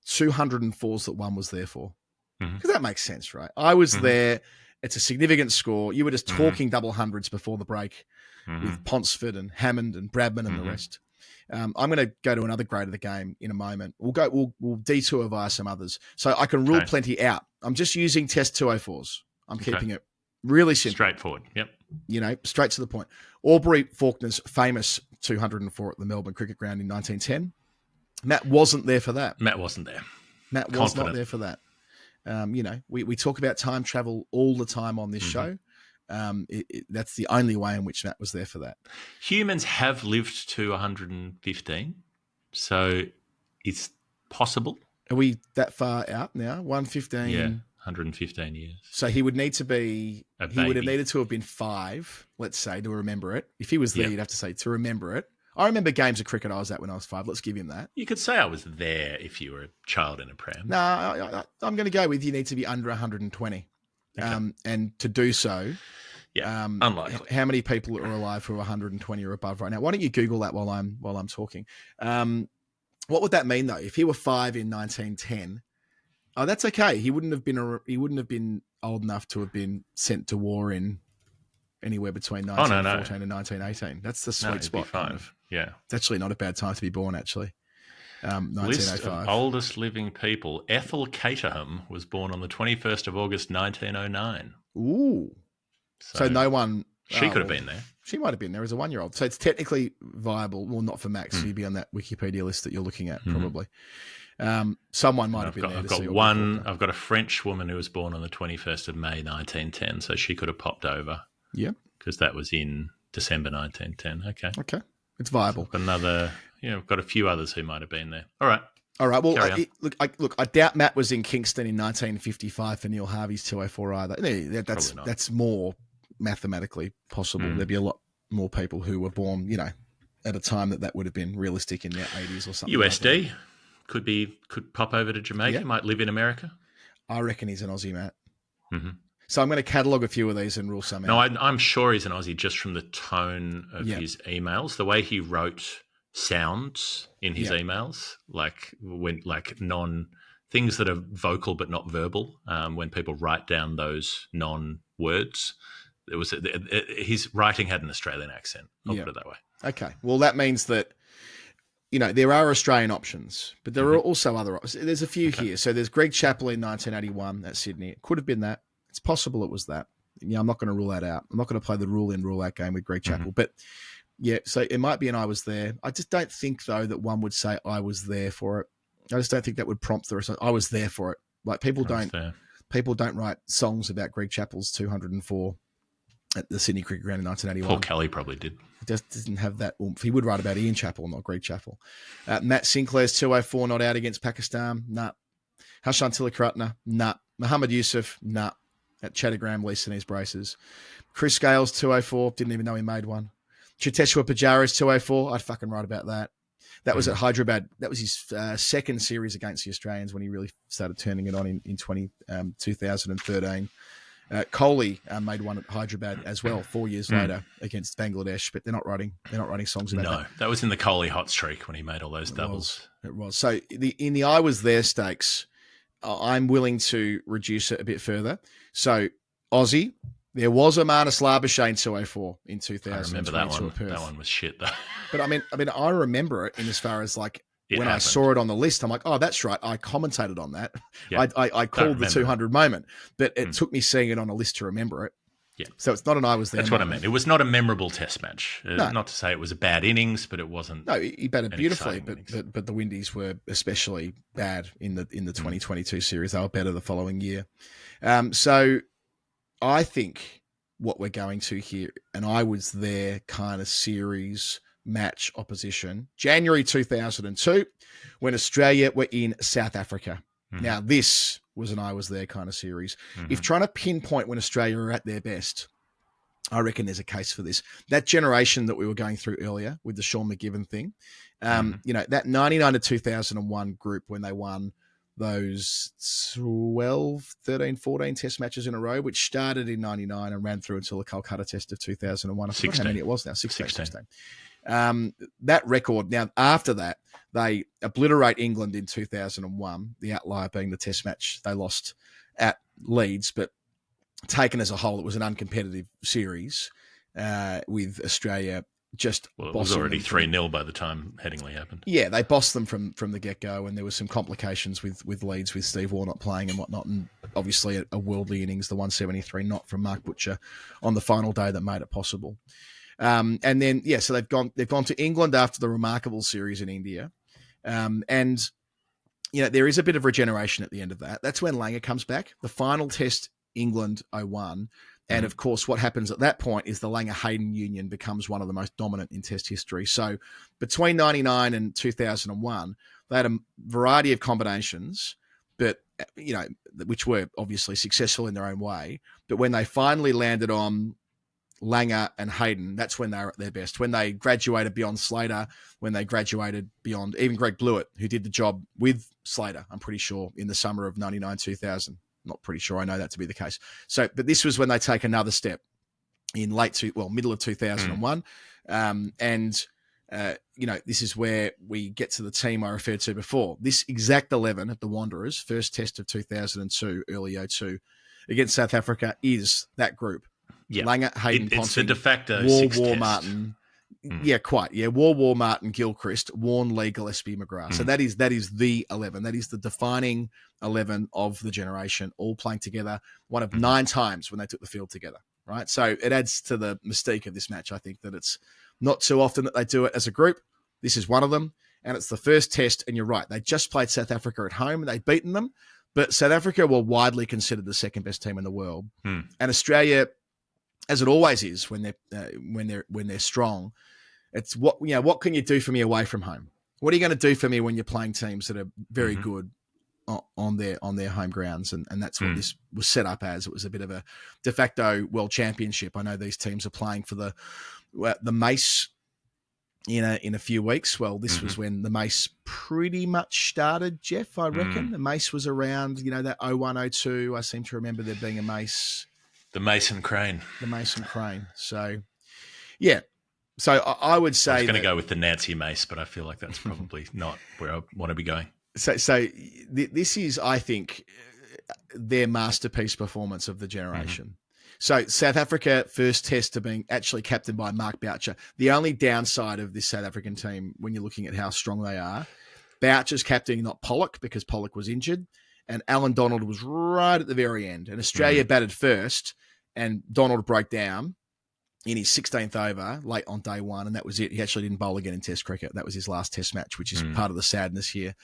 204s that one was there for, because that makes sense, right? I was there. It's a significant score. You were just talking double hundreds before the break with Ponsford and Hammond and Bradman and the rest. I'm going to go to another grade of the game in a moment. We'll detour via some others, so I can rule plenty out. I'm just using test 204s. I'm keeping it really simple,
straightforward. Yep.
Straight to the point. Aubrey Faulkner's famous 204 at the Melbourne Cricket Ground in 1910. Matt wasn't there for that.
Matt wasn't there.
Matt was not there for that. We talk about time travel all the time on this show. That's the only way in which Matt was there for that.
Humans have lived to 115, so it's possible.
Are we that far out now? 115?
Yeah, 115 years.
So he would need to be... He would have needed to have been 5, let's say, to remember it. If he was there, you'd have to say to remember it. I remember games of cricket I was at when I was 5. Let's give him that.
You could say I was there if you were a child in a pram.
No, I'm going to go with you need to be under 120. Okay. And to do so...
Yeah, unlikely.
How many people are alive who are 120 or above right now? Why don't you Google that while I'm talking? What would that mean though? If he were 5 in 1910, that's okay. He wouldn't have been old enough to have been sent to war in anywhere between 1914 and 1918. That's the sweet spot.
Fine. Kind of. Yeah,
it's actually not a bad time to be born. Actually, 1905.
List of oldest living people. Ethel Caterham was born on the 21st of August 1909.
Ooh. So no one...
She could have been there.
She might have been there as a 1-year-old. So it's technically viable. Well, not for Max. You'd be on that Wikipedia list that you're looking at, probably. Someone might have been there.
I've got a French woman who was born on the 21st of May, 1910. So she could have popped over.
Yeah.
Because that was in December 1910.
Okay. It's viable.
So I've got a few others who might have been there. All right.
Well, I doubt Matt was in Kingston in 1955 for Neil Harvey's 204 either. That's more mathematically possible. There'd be a lot more people who were born, at a time that would have been realistic in their 80s or something.
USD could pop over to Jamaica. Might live in America.
I reckon he's an Aussie, Matt. So I'm going to catalogue a few of these and rule some out.
No, I'm sure he's an Aussie just from the tone of his emails, the way he wrote sounds in his emails, things that are vocal but not verbal. When people write down those non-words, his writing had an Australian accent. I'll put it that way.
Okay, well that means that there are Australian options, but there are also other options. There's a few here. So there's Greg Chappell in 1981 at Sydney. It could have been that. It's possible it was that. I'm not going to rule that out. I'm not going to play the rule in, rule out game with Greg Chappell, but. Yeah, so it might be an I was there. I just don't think, though, that one would say I was there for it. I just don't think that would prompt the response. I was there for it. Like people don't write songs about Greg Chappell's 204 at the Sydney Cricket Ground in 1981.
Paul Kelly probably did.
He just doesn't have that oomph. He would write about Ian Chappell, not Greg Chappell. Matt Sinclair's 204 not out against Pakistan. Nah. Hashan Tilakrutna. Nah. Muhammad Yusuf. Nah. At Chattergram, leasing his braces. Chris Scales 204. Didn't even know he made one. Chiteshwar Pujara's 204. I'd fucking write about that. That was at Hyderabad. That was his second series against the Australians when he really started turning it on in 2013. Kohli made one at Hyderabad as well 4 years later against Bangladesh, but they're not writing songs about that.
No, that was in the Kohli hot streak when he made all those doubles.
It was. So in the I was there stakes, I'm willing to reduce it a bit further. So Aussie. There was a Marnus Labuschagne 204 in 2000.
I remember that one. That one was shit, though.
But I remember it in as far as I saw it on the list, I'm like, oh, that's right. I commentated on that. Yeah, I called the 200 moment, but it took me seeing it on a list to remember it.
Yeah.
So it's not an I was there.
That's what I meant. It was not a memorable test match. No. Not to say it was a bad innings, but it wasn't.
No, he batted beautifully, but the Windies were especially bad in the 2022 series. They were better the following year. So I think what we're going to here, and I was there kind of series match opposition, January 2002, when Australia were in South Africa. Mm-hmm. Now, this was an I was there kind of series. Mm-hmm. If trying to pinpoint when Australia are at their best, I reckon there's a case for this. That generation that we were going through earlier with the Sean McGivern thing, that 99 to 2001 group when they won those 12, 13, 14 test matches in a row, which started in 99 and ran through until the Calcutta test of 2001. I forgot how many it was now, 16. That record, now after that, they obliterate England in 2001, the outlier being the test match they lost at Leeds, but taken as a whole, it was an uncompetitive series with Australia just
it was already 3-0 by the time Headingley happened.
Yeah, they bossed them from the get-go, and there was some complications with Leeds, with Steve Waugh not playing and whatnot, and obviously a worldly innings, the 173 not from Mark Butcher on the final day that made it possible. And then, so they've gone to England after the remarkable series in India. And, there is a bit of regeneration at the end of that. That's when Langer comes back. The final test, England 01. And of course, what happens at that point is the Langer-Hayden union becomes one of the most dominant in test history. So between 99 and 2001, they had a variety of combinations, but, which were obviously successful in their own way. But when they finally landed on Langer and Hayden, that's when they were at their best. When they graduated beyond Slater, when they graduated beyond even Greg Blewett, who did the job with Slater, I'm pretty sure, in the summer of 99, 2000. Not pretty sure. I know that to be the case. So, but this was when they take another step in middle of 2001. This is where we get to the team I referred to before. This exact 11 at the Wanderers, first test of 2002, early 02, against South Africa is that group.
Yeah.
Langer, Hayden, Ponting,
it's the de facto
War, Martin. Yeah, quite. Yeah, War, Martin, Gilchrist, Warne, Lee, Gillespie, McGrath. So that is the 11. That is the defining 11 of the generation, all playing together, one of 9 times when they took the field together, right? So it adds to the mystique of this match, I think, that it's not too often that they do it as a group. This is one of them, and it's the first test, and you're right. They just played South Africa at home, and they'd beaten them, but South Africa were widely considered the second best team in the world. And Australia, as it always is when they're strong, it's what can you do for me away from home? What are you going to do for me when you're playing teams that are very good on their home grounds? And that's what this was set up as. It was a bit of a de facto world championship. I know these teams are playing for the Mace in a few weeks. Well, this was when the Mace pretty much started, Jeff, I reckon. The Mace was around, that 01, 02. I seem to remember there being a Mace.
The Mason Crane.
So, yeah. So I would say
I was going to go with the Nancy Mace, but I feel like that's probably not where I want to be going.
So this is, I think, their masterpiece performance of the generation. So South Africa, first test to being actually captained by Mark Boucher. The only downside of this South African team, when you're looking at how strong they are, Boucher's captaining, not Pollock, because Pollock was injured, and Alan Donald was right at the very end. And Australia batted first, and Donald broke down in his 16th over late on day one, and that was it. He actually didn't bowl again in Test cricket. That was his last Test match, which is part of the sadness here.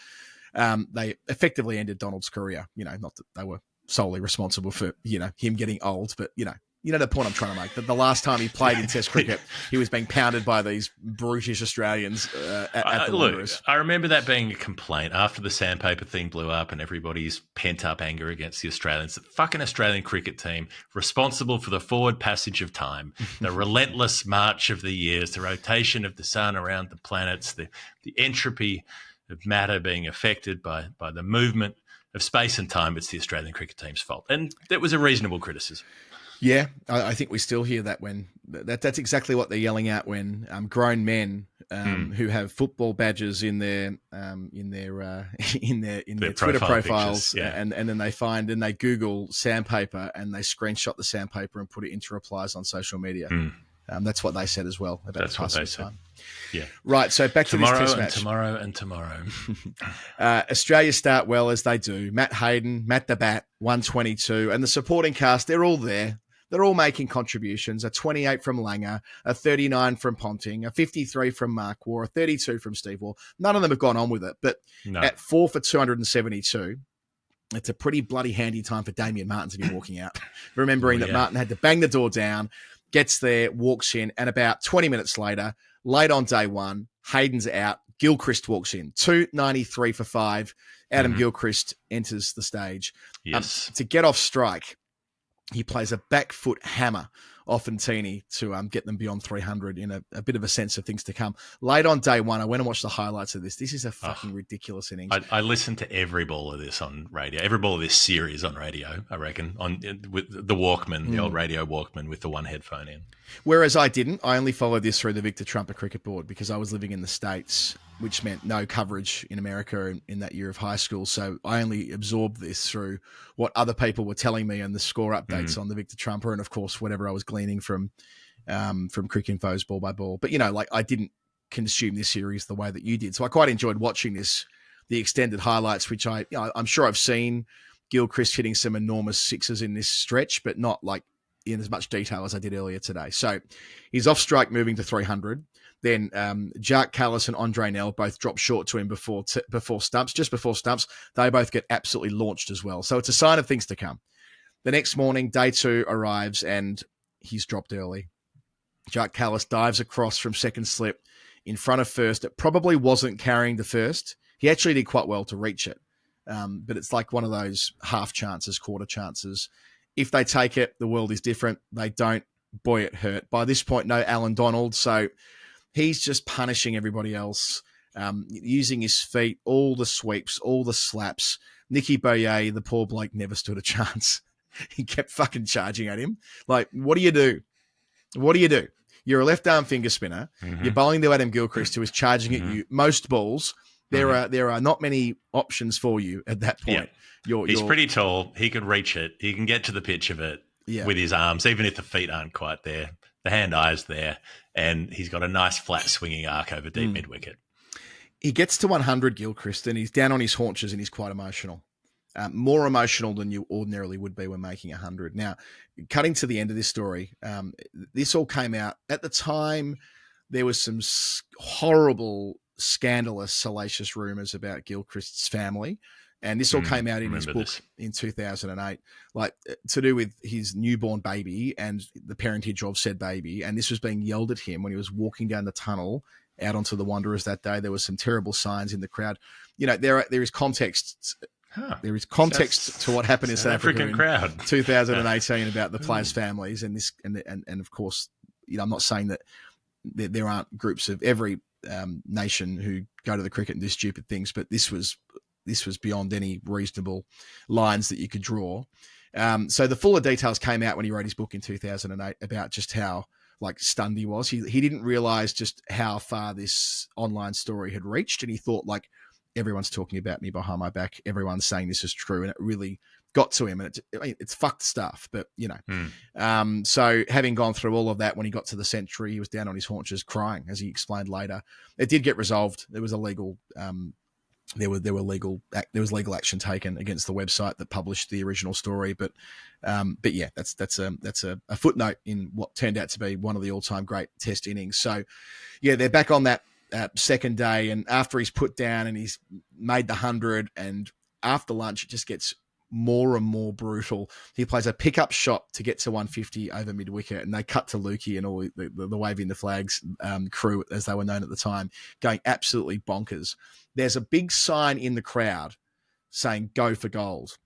They effectively ended Donald's career. Not that they were solely responsible for him getting old, but the point I'm trying to make, that the last time he played in Test cricket, he was being pounded by these brutish Australians at the Wanderers.
I remember that being a complaint after the sandpaper thing blew up and everybody's pent-up anger against the Australians. The fucking Australian cricket team, responsible for the forward passage of time, the relentless march of the years, the rotation of the sun around the planets, the entropy of matter being affected by the movement of space and time. It's the Australian cricket team's fault. And that was a reasonable criticism.
Yeah, I think we still hear that when that's exactly what they're yelling out when grown men who have football badges in their Twitter profiles, and then they Google sandpaper and they screenshot the sandpaper and put it into replies on social media. That's what they said as well about the passing of time.
Yeah.
Right, so back to this test match.
Tomorrow.
Australia start well as they do. Matt Hayden, Matt the Bat, 122, and the supporting cast, they're all there. They're all making contributions, a 28 from Langer, a 39 from Ponting, a 53 from Mark Waugh, a 32 from Steve Waugh. None of them have gone on with it, but at 4 for 272, it's a pretty bloody handy time for Damien Martin to be walking out, remembering that Martin had to bang the door down, gets there, walks in, and about 20 minutes later, Late on day one, Hayden's out. Gilchrist walks in. 2:93 for 5. Adam Gilchrist enters the stage.
Yes.
To get off strike, he plays a back foot hammer off Fantini to get them beyond 300 in a bit of a sense of things to come. Late on day one, I went and watched the highlights of this. This is a fucking ridiculous innings.
I listened to every ball of this on radio, every ball of this series on radio, I reckon, with the Walkman, the old radio Walkman with the one headphone in.
Whereas I didn't. I only followed this through the Victor Trumper cricket board because I was living in the States, which meant no coverage in America in that year of high school. So I only absorbed this through what other people were telling me and the score updates on the Victor Trumper, and of course whatever I was gleaning from Cricinfo's ball by ball. But I didn't consume this series the way that you did. So I quite enjoyed watching the extended highlights, which I'm sure I've seen Gilchrist hitting some enormous sixes in this stretch, but not like in as much detail as I did earlier today. So he's off strike, moving to 300. Then Jack Callis and Andre Nell both drop short to him before stumps. Just before stumps, they both get absolutely launched as well. So it's a sign of things to come. The next morning, day 2 arrives and he's dropped early. Jack Callis dives across from second slip in front of first. It probably wasn't carrying the first. He actually did quite well to reach it. But it's like one of those half chances, quarter chances. If they take it, the world is different. They don't, boy, it hurt. By this point, no Alan Donald. So he's just punishing everybody else, using his feet, all the sweeps, all the slaps. Nicky Boyer, the poor bloke, never stood a chance. He kept fucking charging at him. Like, what do you do? What do you do? You're a left-arm finger spinner. You're bowling to Adam Gilchrist, who is charging at you. Most balls, there are not many options for you at that point.
Yeah. He's pretty tall. He can reach it. He can get to the pitch of it with his arms, even if the feet aren't quite there. The hand-eye's there, and he's got a nice flat swinging arc over deep mid-wicket.
He gets to 100, Gilchrist, and he's down on his haunches, and he's quite emotional. More emotional than you ordinarily would be when making 100. Now, cutting to the end of this story, this all came out. At the time, there was some horrible, scandalous, salacious rumours about Gilchrist's family. And this all came out in his book in 2008, like to do with his newborn baby and the parentage of said baby. And this was being yelled at him when he was walking down the tunnel out onto the Wanderers that day. There was some terrible signs in the crowd. There is context. There is context to what happened in South Africa in
crowd
2018 about the players' families and this, and of course, I'm not saying that there aren't groups of every nation who go to the cricket and do stupid things, but this was beyond any reasonable lines that you could draw. So the fuller details came out when he wrote his book in 2008 about just how stunned he was. He didn't realize just how far this online story had reached, and he thought everyone's talking about me behind my back. Everyone's saying this is true, and it really got to him. And it's fucked stuff, but So having gone through all of that, when he got to the Century, he was down on his haunches crying, as he explained later. It did get resolved. There was a legal. There was legal action taken against the website that published the original story, but yeah, that's a footnote in what turned out to be one of the all-time great Test innings. So yeah, they're back on that second day, and after he's put down and he's made the 100, and after lunch it just gets more and more brutal. He plays a pickup shot to get to 150 over mid-wicket, and they cut to Lukey and all the waving the flags crew, as they were known at the time, going absolutely bonkers. There's a big sign in the crowd saying, "Go for gold."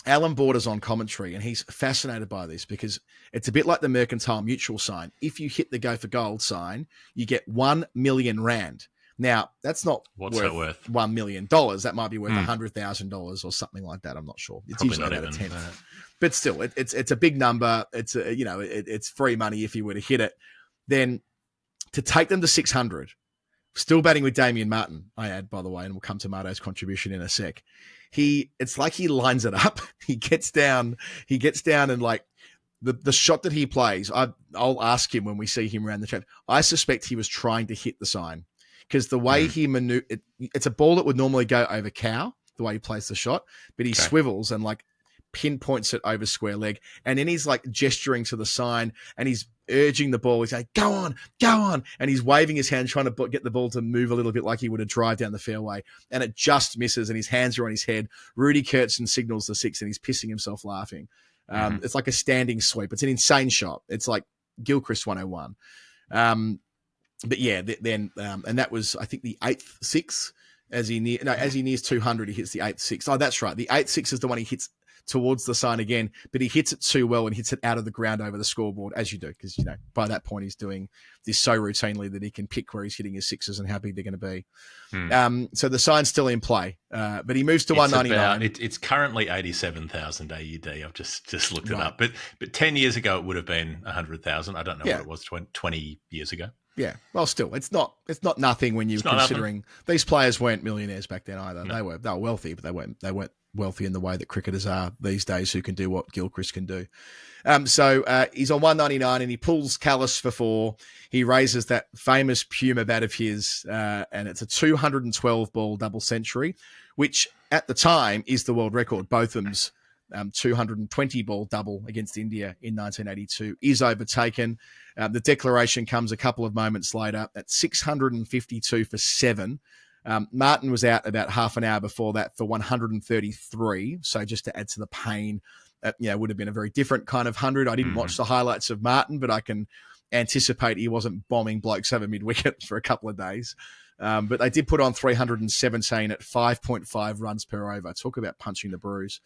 Alan Border's on commentary, and he's fascinated by this because it's a bit like the Mercantile Mutual sign. If you hit the "Go for gold" sign, you get 1 million rand. Now, that's not worth $1 million. That might be worth $100,000 or something like that. I'm not sure. It's
probably
usually
not
about
even,
a tenth. But still, it's a big number. It's it's free money if you were to hit it. Then to take them to 600, still batting with Damien Martin, I add, by the way, and we'll come to Marto's contribution in a sec. It's like he lines it up. He gets down and the shot that he plays, I'll ask him when we see him around the track. I suspect he was trying to hit the sign, because the way he it's a ball that would normally go over cow, the way he plays the shot, but he swivels and pinpoints it over square leg. And then he's gesturing to the sign, and he's urging the ball. He's saying, go on. And he's waving his hand, trying to get the ball to move a little bit like he would a drive down the fairway. And it just misses, and his hands are on his head. Rudy Kurtzen signals the 6, and he's pissing himself laughing. It's like a standing sweep. It's an insane shot. It's like Gilchrist 101. but yeah, then and that was, I think, the 8th six. As he nears 200, he hits the 8th six. Oh, that's right. The 8th six is the one he hits towards the sign again, but he hits it too well and hits it out of the ground over the scoreboard, as you do, because, by that point he's doing this so routinely that he can pick where he's hitting his sixes and how big they're going to be. So the sign's still in play, but he moves to 199.
It's currently 87,000 AUD. I've just looked it up, but 10 years ago it would have been 100,000. I don't know what it was 20 years ago.
Yeah, well, still, it's not nothing when you're considering these players weren't millionaires back then either. No. They were wealthy, but they weren't wealthy in the way that cricketers are these days, who can do what Gilchrist can do. So he's on 199 and he pulls Callis for 4. He raises that famous Puma bat of his, and it's a 212 ball double century, which at the time is the world record. Botham's 220 ball double against India in 1982 is overtaken. The declaration comes a couple of moments later at 652 for 7. Martin was out about half an hour before that for 133. So just to add to the pain, would have been a very different kind of 100. I didn't watch the highlights of Martin, but I can anticipate he wasn't bombing blokes over mid-wicket for a couple of days. But they did put on 317 at 5.5 runs per over. Talk about punching the bruise.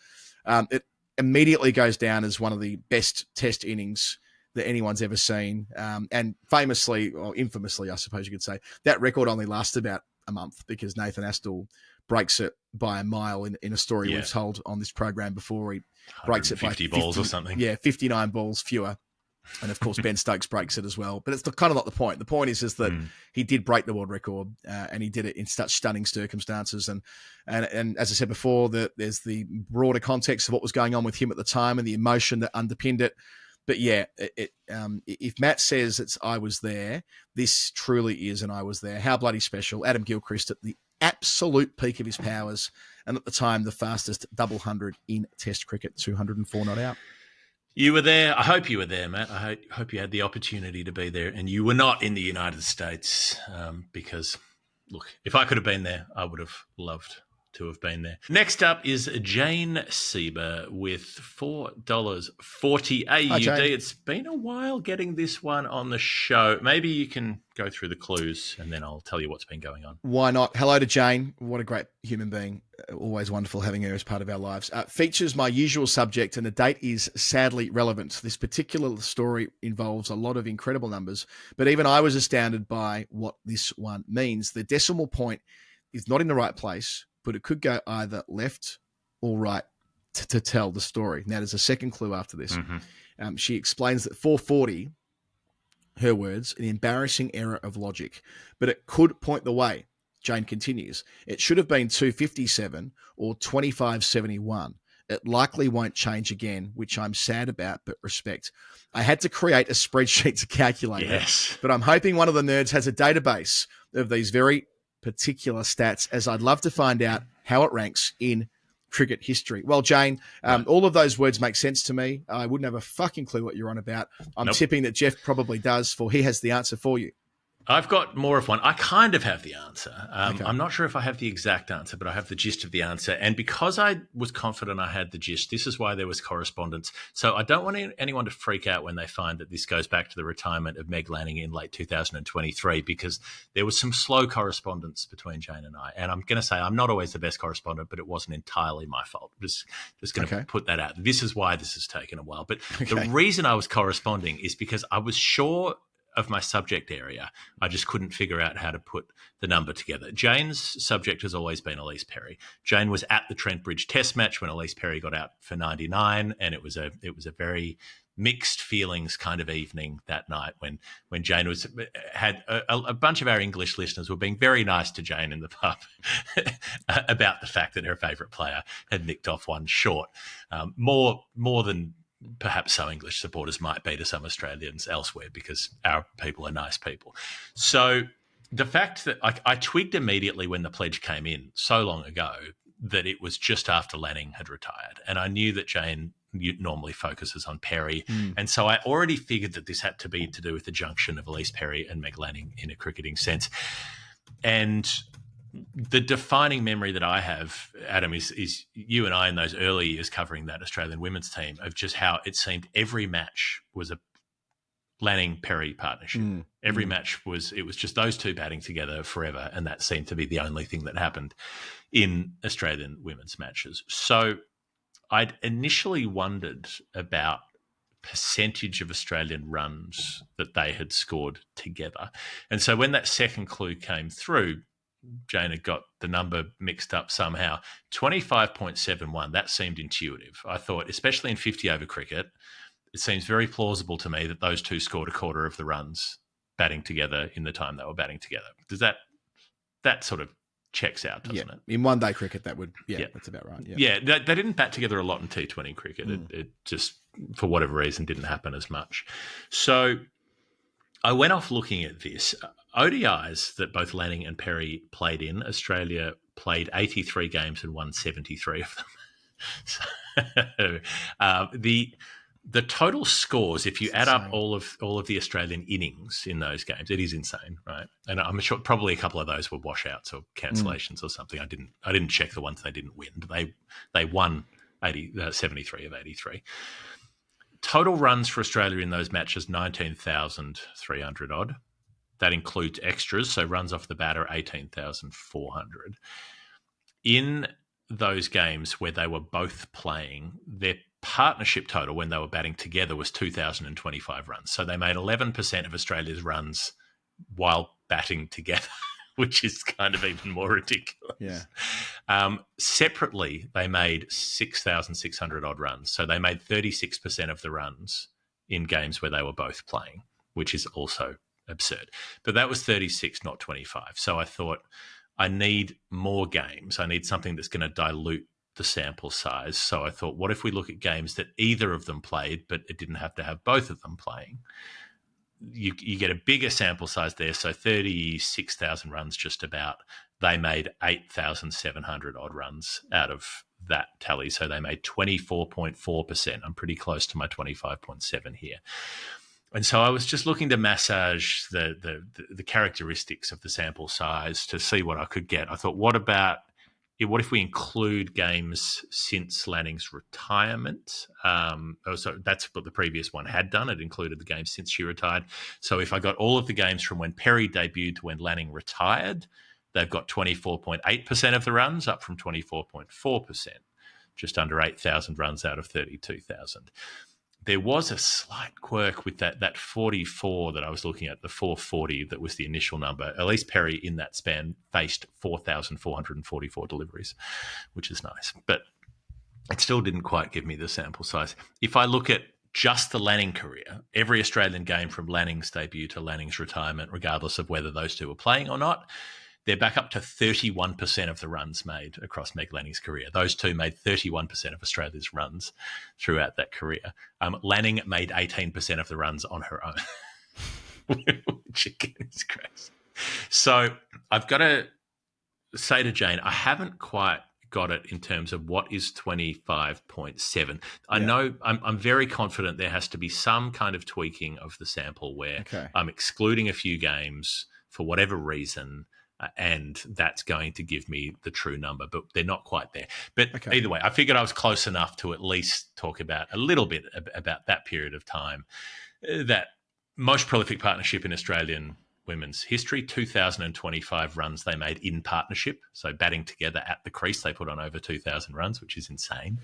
It immediately goes down as one of the best test innings that anyone's ever seen. And famously, or infamously, I suppose you could say, that record only lasted about a month because Nathan Astle breaks it by a mile in a story we've told on this program before. He breaks it by
50 balls or something.
Yeah, 59 balls fewer. And of course, Ben Stokes breaks it as well. But it's kind of not the point. The point is that he did break the world record, and he did it in such stunning circumstances. And as I said before, there's the broader context of what was going on with him at the time and the emotion that underpinned it. But yeah, if Matt says it's I was there, this truly is an I was there. How bloody special. Adam Gilchrist at the absolute peak of his powers, and at the time the fastest double 100 in Test cricket, 204 not out.
You were there. I hope you were there, Matt. I hope you had the opportunity to be there, and you were not in the United States because, look, if I could have been there, I would have loved to have been there. Next up is Jane Seeber with $4.40 AUD. It's been a while getting this one on the show. Maybe you can go through the clues and then I'll tell you what's been going on.
Why not? Hello to Jane. What a great human being. Always wonderful having her as part of our lives. Features my usual subject, and the date is sadly relevant. This particular story involves a lot of incredible numbers, but even I was astounded by what this one means. The decimal point is not in the right place, but it could go either left or right to tell the story. Now, there's a second clue after this. She explains that 440, her words, an embarrassing error of logic, but it could point the way. Jane continues, it should have been 257 or 2571. It likely won't change again, which I'm sad about, but respect. I had to create a spreadsheet to calculate it, but I'm hoping one of the nerds has a database of these very particular stats, as I'd love to find out how it ranks in cricket history. Well, Jane, all of those words make sense to me. I wouldn't have a fucking clue what you're on about. I'm tipping that Jeff probably does, for he has the answer for you.
I've got more of one. I kind of have the answer. I'm not sure if I have the exact answer, but I have the gist of the answer. And because I was confident I had the gist, this is why there was correspondence. So I don't want anyone to freak out when they find that this goes back to the retirement of Meg Lanning in late 2023, because there was some slow correspondence between Jane and I. And I'm going to say I'm not always the best correspondent, but it wasn't entirely my fault. Just going to put that out. This is why this has taken a while. But the reason I was corresponding is because I was sure of my subject area. I just couldn't figure out how to put the number together. Jane's subject has always been Elise Perry. Jane was at the Trent Bridge Test match when Elise Perry got out for 99, and it was a very mixed feelings kind of evening that night when Jane had a bunch of our English listeners were being very nice to Jane in the pub about the fact that her favourite player had nicked off one short. More than perhaps some English supporters might be to some Australians elsewhere, because our people are nice people. So the fact that I twigged immediately when the pledge came in so long ago that it was just after Lanning had retired. And I knew that Jane normally focuses on Perry. And so I already figured that this had to be to do with the junction of Elise Perry and Meg Lanning in a cricketing sense. And the defining memory that I have, Adam, is you and I in those early years covering that Australian women's team, of just how it seemed every match was Lanning Perry partnership. Every match was just those two batting together forever, and that seemed to be the only thing that happened in Australian women's matches. So I'd initially wondered about percentage of Australian runs that they had scored together. And so when that second clue came through, Jane had got the number mixed up somehow. 25.71, that seemed intuitive. I thought, especially in 50 over cricket, it seems very plausible to me that those two scored a quarter of the runs batting together in the time they were batting together. Does that sort of checks out, doesn't it?
In one day cricket, that would, that's about right.
Yeah, they didn't bat together a lot in T20 cricket. It just, for whatever reason, didn't happen as much. So I went off looking at this. ODIs that both Lanning and Perry played in, Australia played 83 games and won 73 of them. So, the total scores, if you add up all of the Australian innings in those games, it is insane, right? And I'm sure probably a couple of those were washouts or cancellations or something. I didn't check the ones they didn't win, but they won 73 of 83. Total runs for Australia in those matches, 19,300 odd. That includes extras, so runs off the bat are 18,400. In those games where they were both playing, their partnership total when they were batting together was 2,025 runs. So they made 11% of Australia's runs while batting together, which is kind of even more ridiculous.
Yeah.
Separately, they made 6,600 odd runs. So they made 36% of the runs in games where they were both playing, which is also absurd. But that was 36, not 25. So I thought, I need more games. I need something that's going to dilute the sample size. So I thought, what if we look at games that either of them played, but it didn't have to have both of them playing? You get a bigger sample size there. So 36,000 runs just about. They made 8,700 odd runs out of that tally. So they made 24.4%. I'm pretty close to my 25.7 here. And so I was just looking to massage the characteristics of the sample size to see what I could get. I thought, what if we include games since Lanning's retirement? So that's what the previous one had done. It included the games since she retired. So if I got all of the games from when Perry debuted to when Lanning retired, they've got 24.8% of the runs, up from 24.4%, just under 8,000 runs out of 32,000. There was a slight quirk with that 44 that I was looking at, the 440 that was the initial number. Elise Perry in that span faced 4,444 deliveries, which is nice. But it still didn't quite give me the sample size. If I look at just the Lanning career, every Australian game from Lanning's debut to Lanning's retirement, regardless of whether those two were playing or not, they're back up to 31% of the runs made across Meg Lanning's career. Those two made 31% of Australia's runs throughout that career. Lanning made 18% of the runs on her own, which again is crazy. So I've got to say to Jane, I haven't quite got it in terms of what is 25.7. I know I'm very confident there has to be some kind of tweaking of the sample where I'm excluding a few games for whatever reason, and that's going to give me the true number, but they're not quite there. But either way, I figured I was close enough to at least talk about a little bit about that period of time. That most prolific partnership in Australian women's history, 2,025 runs they made in partnership. So batting together at the crease, they put on over 2,000 runs, which is insane.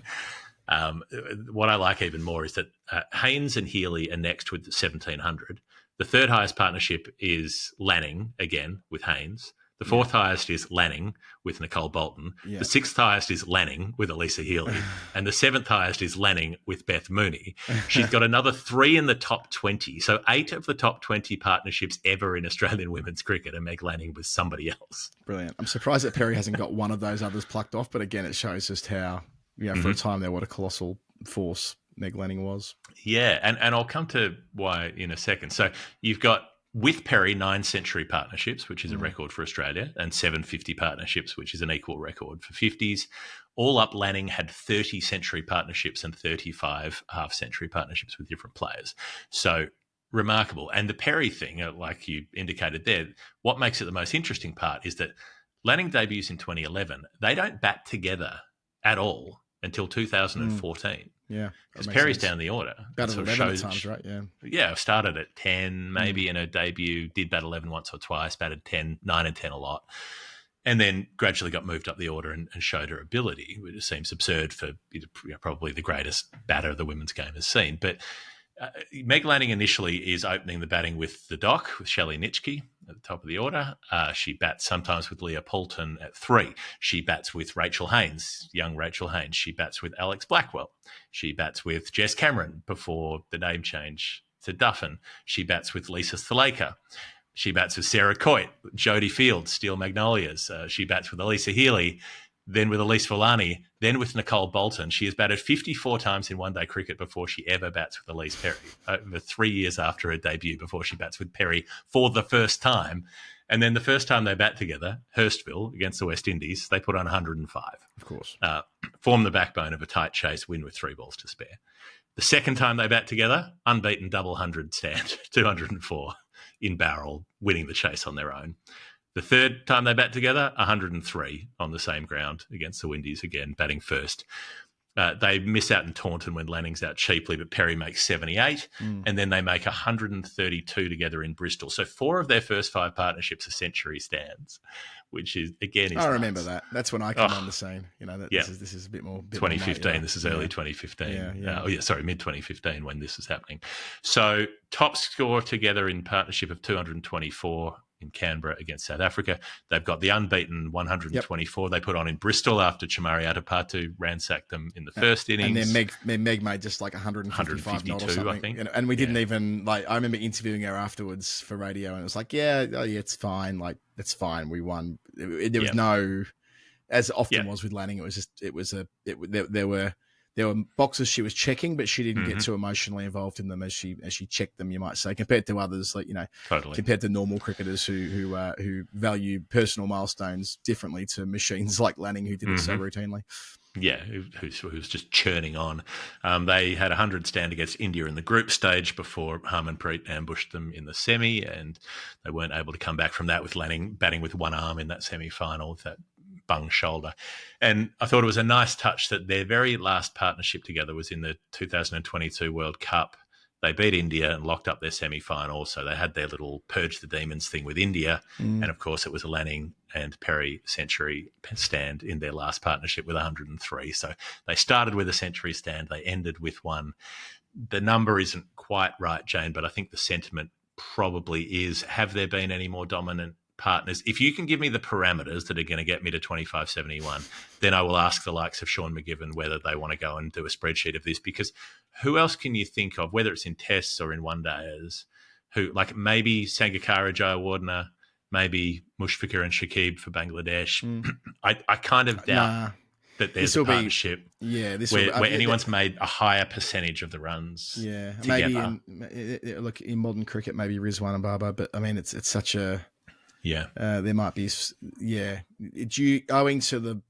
What I like even more is that Haynes and Healy are next with 1,700. The third highest partnership is Lanning, again, with Haynes. The fourth highest is Lanning with Nicole Bolton. The sixth highest is Lanning with Elisa Healy. And the seventh highest is Lanning with Beth Mooney. She's got another 3 in the top 20. So 8 of the top 20 partnerships ever in Australian women's cricket, and Meg Lanning with somebody else.
Brilliant. I'm surprised that Perry hasn't got one of those others plucked off. But again, it shows just how, for a time there, what a colossal force Meg Lanning was.
Yeah, and I'll come to why in a second. So you've got, with Perry, 9 century partnerships, which is a record for Australia, and 750 partnerships, which is an equal record for 50s. All up, Lanning had 30 century partnerships and 35 half-century partnerships with different players. So remarkable. And the Perry thing, like you indicated there, what makes it the most interesting part is that Lanning debuts in 2011. They don't bat together at all until 2014.
Yeah.
Because Perry's down the order.
Batted 11 at times, right? Yeah.
Yeah, started at 10, maybe in her debut, did bat 11 once or twice, batted 10, 9 and 10 a lot. And then gradually got moved up the order and showed her ability, which seems absurd for probably the greatest batter the women's game has seen. But Meg Lanning initially is opening the batting with the Doc, with Shelley Nitschke at the top of the order. She bats sometimes with Leah Poulton at 3. She bats with Rachel Haynes, young Rachel Haynes. She bats with Alex Blackwell. She bats with Jess Cameron before the name change to Duffin. She bats with Lisa Thalaker. She bats with Sarah Coit, Jodie Fields, Steel Magnolias. She bats with Elisa Healy, then with Elise Villani, then with Nicole Bolton. She has batted 54 times in one-day cricket before she ever bats with Elise Perry, over 3 years after her debut, before she bats with Perry for the first time. And then the first time they bat together, Hurstville against the West Indies, they put on 105.
Of course.
Form the backbone of a tight chase, win with 3 balls to spare. The second time they bat together, unbeaten double 100 stand, 204 in barrel, winning the chase on their own. The third time they bat together, 103 on the same ground against the Windies, again, batting first. They miss out in Taunton when Lanning's out cheaply, but Perry makes 78, and then they make 132 together in Bristol. So 4 of their first 5 partnerships are century stands, which is, again,
I remember that. That's when I came on the scene. This is a bit more...
2015. This is early 2015. Mid-2015 when this is happening. So top score together in partnership of 224 in Canberra against South Africa. They've got the unbeaten 124 they put on in Bristol after Chamari Atapatu ransacked them in the first innings.
And then Meg made just like 152 or something. I think. And we didn't even, I remember interviewing her afterwards for radio, and it was like, it's fine. It's fine. We won. There was no, as often was with Lanning, there were boxes she was checking, but she didn't get too emotionally involved in them as she checked them, you might say, compared to others, compared to normal cricketers who value personal milestones differently to machines like Lanning, who did it so routinely.
Yeah, who's just churning on. They had 100 stand against India in the group stage before Harmanpreet ambushed them in the semi, and they weren't able to come back from that with Lanning batting with one arm in that semi-final with that bung shoulder. And I thought it was a nice touch that their very last partnership together was in the 2022 World Cup. They beat India and locked up their semi-final, so they had their little purge the demons thing with India. And, of course, it was a Lanning and Perry century stand in their last partnership with 103. So they started with a century stand. They ended with one. The number isn't quite right, Jane, but I think the sentiment probably is, have there been any more dominant partners? If you can give me the parameters that are going to get me to 2571, then I will ask the likes of Sean McGivern whether they want to go and do a spreadsheet of this, because who else can you think of, whether it's in tests or in one-dayers, who, like maybe Sangakkara Jayawardene, maybe Mushfiqur and Shakib for Bangladesh. I kind of doubt that there's a partnership where anyone's made a higher percentage of the runs together.
Maybe in modern cricket, maybe Rizwan and Baba, but I mean, it's such a... there might be, owing to the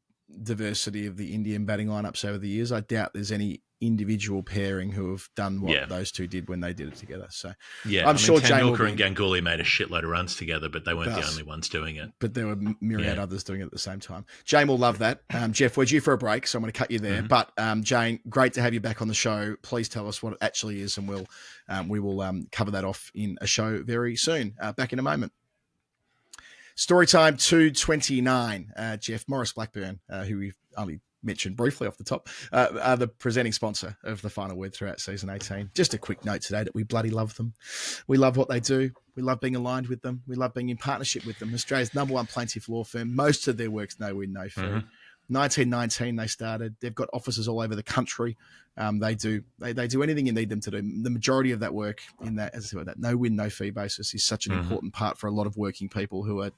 diversity of the Indian batting lineups over the years, I doubt there's any individual pairing who have done what those two did when they did it together. So I'm sure
Tendulkar and Ganguly made a shitload of runs together, but they weren't the only ones doing it.
But there were myriad others doing it at the same time. Jane will love that. Jeff, we're due for a break, so I'm going to cut you there. But Jane, great to have you back on the show. Please tell us what it actually is, and we will cover that off in a show very soon. Back in a moment. Storytime 229, Jeff. Maurice Blackburn, who we've only mentioned briefly off the top, are the presenting sponsor of The Final Word throughout season 18. Just a quick note today that we bloody love them. We love what they do. We love being aligned with them. We love being in partnership with them. Australia's #1 plaintiff law firm. Most of their work's no win, no fee. 1919 they started. They've got offices all over the country. They do anything you need them to do. The majority of that work in that, as I said, that no win, no fee basis is such an important part for a lot of working people who are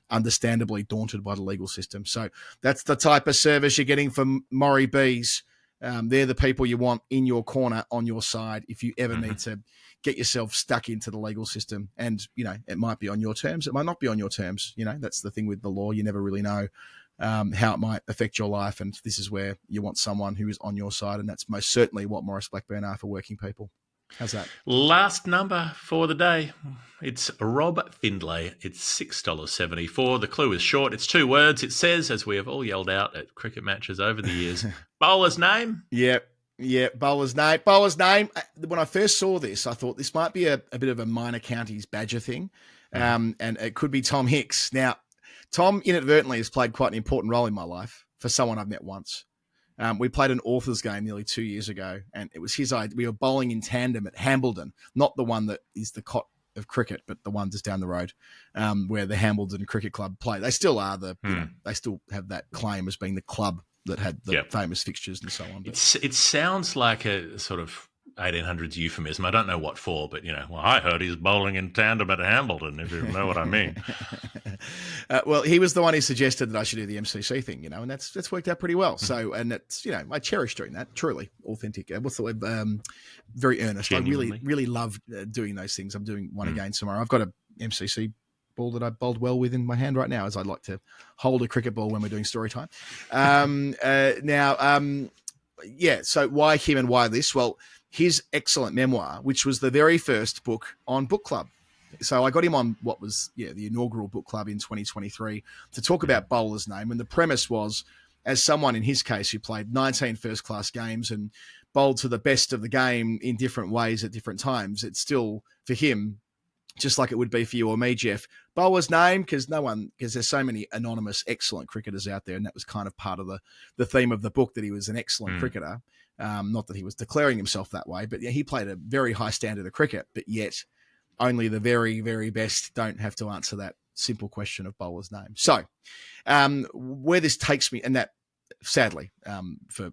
understandably daunted by the legal system. So that's the type of service you're getting from Maury Bees. They're the people you want in your corner, on your side, if you ever need to get yourself stuck into the legal system. And, it might be on your terms. It might not be on your terms. That's the thing with the law. You never really know how it might affect your life. And this is where you want someone who is on your side. And that's most certainly what Maurice Blackburn are for working people. How's that?
Last number for the day. It's Rob Findlay. It's $6.74. The clue is short. It's 2 words. It says, as we have all yelled out at cricket matches over the years, Bowler's name?
Yep. Yeah, Bowler's name. Bowler's name. When I first saw this, I thought this might be a bit of a minor counties badger thing, and it could be Tom Hicks. Now, Tom inadvertently has played quite an important role in my life for someone I've met once. We played an authors game nearly 2 years ago, and it was his idea. We were bowling in tandem at Hambledon, not the one that is the cot of cricket, but the one just down the road, where the Hambledon Cricket Club play. They still are they still have that claim as being the club that had the famous fixtures and so on. But
it sounds like a sort of 1800s euphemism. I don't know what for, but, I heard he's bowling in tandem at Hambledon, if you know what I mean.
Well, he was the one who suggested that I should do the MCC thing, and that's worked out pretty well. So, and it's, I cherish doing that. Truly authentic. What's the word? Very earnest.
Genuinely.
I really love doing those things. I'm doing one again tomorrow. I've got a MCC ball that I bowled well with in my hand right now, as I'd like to hold a cricket ball when we're doing story time. So why him and why this? Well, his excellent memoir, which was the very first book on book club. So I got him on what was the inaugural book club in 2023 to talk about Bowler's name. And the premise was, as someone in his case who played 19 first-class games and bowled to the best of the game in different ways at different times, it's still, for him, just like it would be for you or me, Jeff, Bowler's name, because there's so many anonymous, excellent cricketers out there, and that was kind of part of the theme of the book, that he was an excellent cricketer. Not that he was declaring himself that way, but he played a very high standard of cricket, but yet only the very, very best don't have to answer that simple question of Bowler's name. So where this takes me, and that sadly for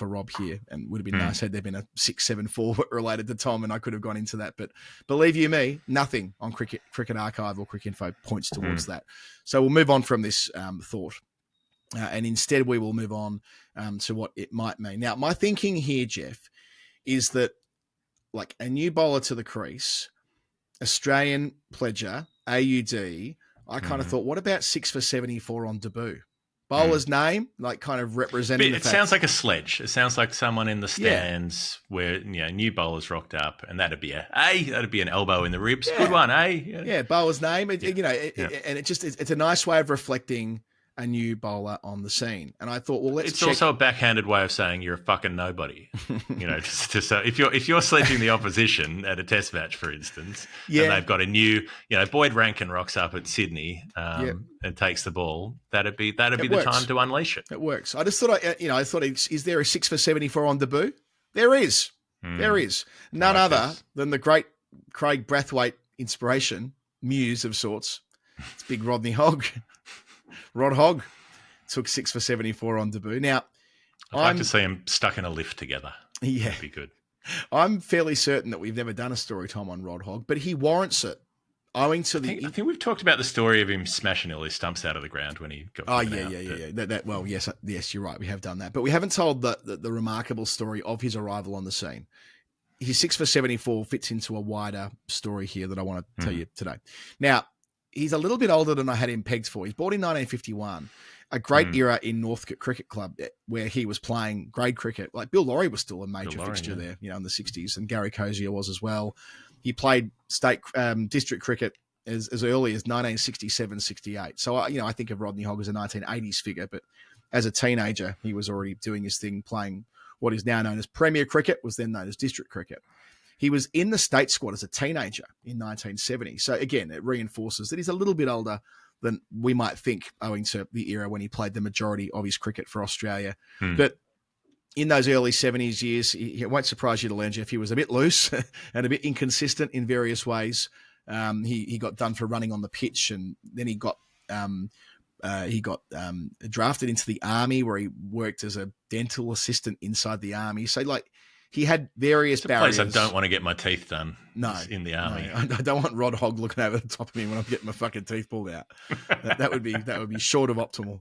Rob here, and would have been nice had there been a 674 related to Tom, and I could have gone into that. But believe you me, nothing on Cricket Archive or Cricket Info points towards that. So we'll move on from this thought. And instead we will move on to what it might mean. Now, my thinking here, Jeff, is that like a new bowler to the crease, Australian pledger, AUD, I kind of thought, what about 6 for 74 on debut? Bowler's name, like kind of representing the fact.
Sounds like a sledge. It sounds like someone in the stands where new bowlers rocked up, and that'd be an elbow in the ribs. Good one,
Yeah, Bowler's name. And it's a nice way of reflecting a new bowler on the scene. And I thought, well, let's
It's also a backhanded way of saying you're a fucking nobody. So if you're sledging the opposition at a test match, for instance, and they've got a new, Boyd Rankin rocks up at Sydney and takes the ball, that'd be the time to unleash it.
It works. I just thought, is there a 6 for 74 on debut? There is. There is. None other than the great Craig Brathwaite inspiration, muse of sorts. It's big Rodney Hogg. Rod Hogg took 6 for 74 on debut. Now,
I'd like to see them stuck in a lift together.
Yeah.
That'd be good.
I'm fairly certain that we've never done a story time on Rod Hogg, but he warrants it. Owing to
I think we've talked about the story of him smashing all his stumps out of the ground when he got.
Oh yeah. Yes, you're right. We have done that, but we haven't told the remarkable story of his arrival on the scene. His 6 for 74 fits into a wider story here that I want to tell you today. Now, he's a little bit older than I had him pegged for. He's born in 1951, a great era in Northcote Cricket Club where he was playing grade cricket. Like Bill Lawry was still a major fixture there, in the 60s, and Gary Cozier was as well. He played state district cricket as early as 1967, 68. So, I think of Rodney Hogg as a 1980s figure, but as a teenager, he was already doing his thing, playing what is now known as Premier Cricket, was then known as district cricket. He was in the state squad as a teenager in 1970. So again, it reinforces that he's a little bit older than we might think, owing to the era when he played the majority of his cricket for Australia. But in those early 70s years, it won't surprise you to learn, Jeff, he was a bit loose and a bit inconsistent in various ways. He got done for running on the pitch, and then he got drafted into the army, where he worked as a dental assistant inside the army. So he had various barriers.
Place I don't want to get my teeth done.
No,
in the army.
No, I don't want Rod Hogg looking over the top of me when I'm getting my fucking teeth pulled out. that would be short of optimal.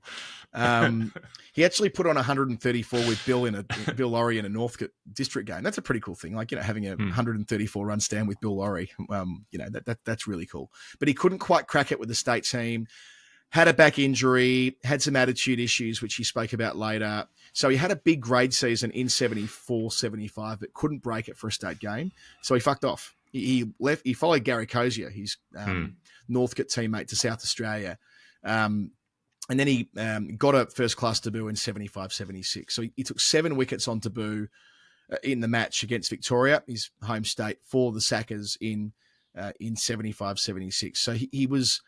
He actually put on 134 with Bill Lawry in a Northcote district game. That's a pretty cool thing. Having a 134 run stand with Bill Lawry. That's really cool. But he couldn't quite crack it with the state team. Had a back injury, had some attitude issues, which he spoke about later. So he had a big grade season in 74, 75, but couldn't break it for a state game. So he fucked off. He left. He followed Gary Cozier, his Northcote teammate, to South Australia. And then he got a first-class debut in 75-76. So he took 7 wickets on debut in the match against Victoria, his home state, for the Sackers in 75-76. So he was,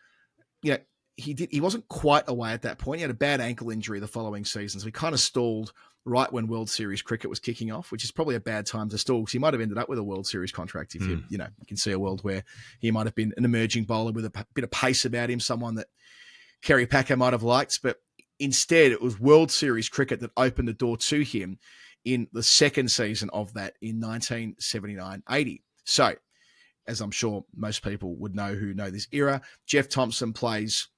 he wasn't quite away at that point. He had a bad ankle injury the following season, so he kind of stalled right when World Series cricket was kicking off, which is probably a bad time to stall because he might have ended up with a World Series contract if you can see a world where he might have been an emerging bowler with a bit of pace about him, someone that Kerry Packer might have liked, but instead it was World Series cricket that opened the door to him in the second season of that in 1979-80. So, as I'm sure most people would know who know this era, Jeff Thomson plays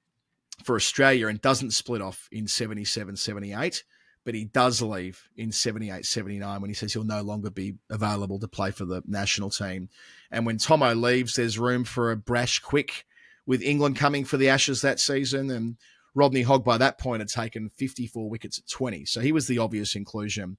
for Australia and doesn't split off in 77-78, but he does leave in 78-79 when he says he'll no longer be available to play for the national team. And when Tomo leaves, there's room for a brash quick with England coming for the Ashes that season, and Rodney Hogg by that point had taken 54 wickets at 20. So he was the obvious inclusion.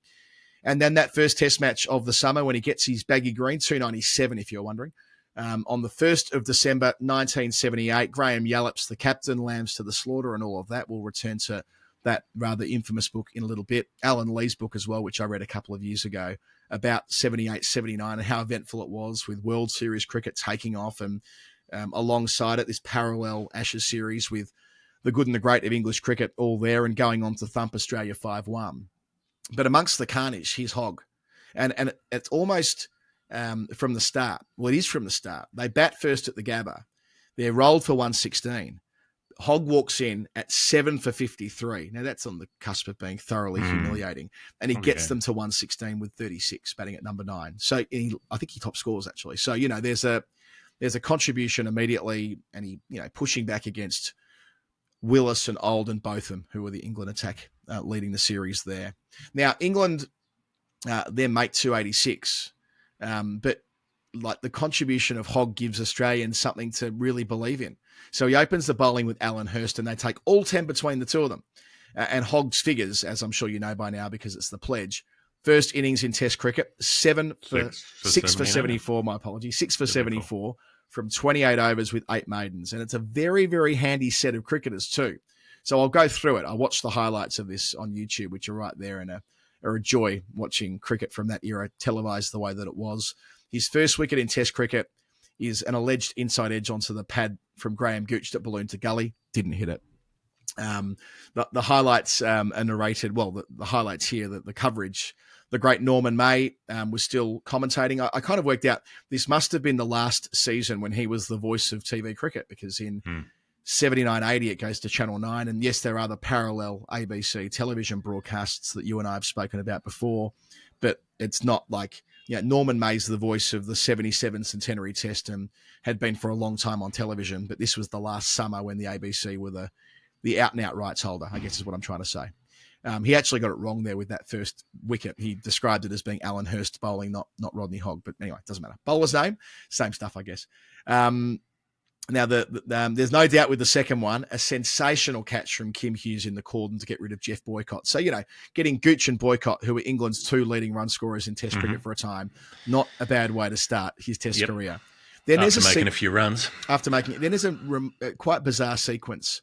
And then that first test match of the summer when he gets his baggy green, 297 if you're wondering, on the 1st of December 1978, Graham Yallop's the captain, lambs to the slaughter and all of that. We'll return to that rather infamous book in a little bit. Alan Lee's book as well, which I read a couple of years ago, about 78-79 and how eventful it was with World Series cricket taking off and alongside it, this parallel Ashes series with the good and the great of English cricket all there and going on to thump Australia 5-1. But amongst the carnage, here's Hogg. And it's almost from the start. Well, it is from the start. They bat first at the Gabba. They're rolled for 116. Hogg walks in at 7 for 53. Now, that's on the cusp of being thoroughly humiliating. And he gets them to 116 with 36, batting at number 9. So I think he top scores, actually. So, there's a contribution immediately, and he, pushing back against Willis and Old and Botham, who were the England attack leading the series there. Now, England, their mate 286, but like the contribution of Hogg gives Australians something to really believe in. So he opens the bowling with Alan Hurst, and they take all 10 between the two of them. And Hogg's figures, as I'm sure you know by now because it's the pledge, first innings in Test cricket, 6 for 74, my apologies, 6 for 74 from 28 overs with 8 maidens. And it's a very, very handy set of cricketers too. So I'll go through it. I watched the highlights of this on YouTube, which are right there, and are a joy watching cricket from that era televised the way that it was. His first wicket in Test cricket is an alleged inside edge onto the pad from Graham Gooch that ballooned to gully. Didn't hit it. The highlights are narrated. Well, the highlights here, the coverage. The great Norman May was still commentating. I kind of worked out this must have been the last season when he was the voice of TV cricket, because in 79-80 it goes to Channel 9. And yes, there are the parallel ABC television broadcasts that you and I have spoken about before, but it's not like, Norman May's the voice of the 77 Centenary Test and had been for a long time on television, but this was the last summer when the ABC were the out-and-out rights holder, I guess is what I'm trying to say. He actually got it wrong there with that first wicket. He described it as being Alan Hurst bowling, not Rodney Hogg. But anyway, it doesn't matter. Bowler's name, same stuff, I guess. Now, there's no doubt with the second one, a sensational catch from Kim Hughes in the cordon to get rid of Jeff Boycott. So, getting Gooch and Boycott, who were England's 2 leading run scorers in Test cricket for a time, not a bad way to start his Test career. Then
after making a few runs.
Then there's a quite bizarre sequence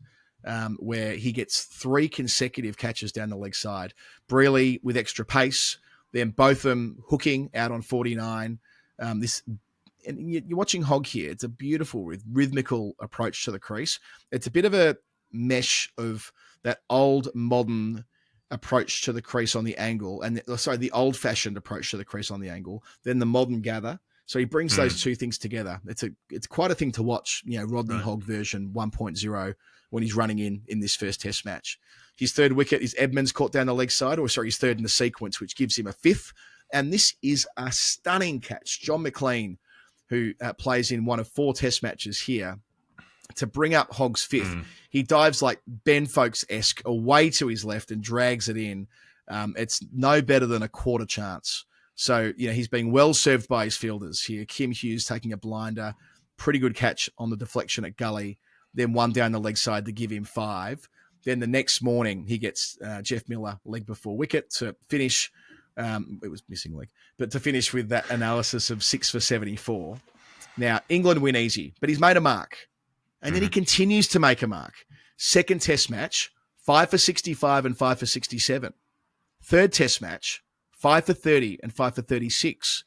where he gets 3 consecutive catches down the leg side. Brealey with extra pace, then Botham hooking out on 49. And you're watching Hogg here. It's a beautiful rhythmical approach to the crease. It's a bit of a mesh of that old modern approach to the crease on the angle, and the old-fashioned approach to the crease on the angle, then the modern gather. So he brings those two things together. It's quite a thing to watch, Rodney Hogg version 1.0 when he's running in this first Test match. His third wicket is Edmonds caught down the leg side, his third in the sequence, which gives him a 5th. And this is a stunning catch. John McLean, who plays in one of 4 Test matches here, to bring up Hogg's 5th. He dives like Ben Folkes-esque away to his left and drags it in. It's no better than a quarter chance. So, he's being well served by his fielders here. Kim Hughes taking a blinder, pretty good catch on the deflection at gully, then one down the leg side to give him 5. Then the next morning, he gets Jeff Miller leg before wicket to finish. It was missing leg, but to finish with that analysis of 6 for 74. Now, England win easy, but he's made a mark. And then he continues to make a mark. Second Test match, 5 for 65 and 5 for 67. Third test match, 5 for 30 and 5 for 36.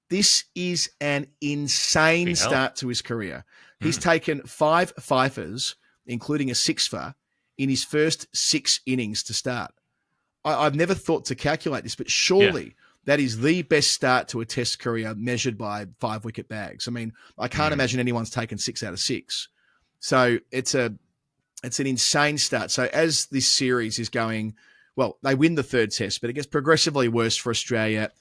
This is an insane start to his career. He's taken 5 fifers, including a 6-fer, in his first 6 innings to start. I've never thought to calculate this, but surely that is the best start to a test career measured by 5-wicket bags. I mean, I can't imagine anyone's taken 6 out of 6. So it's an insane start. So as this series is going, well, they win the third test, but it gets progressively worse for Australia.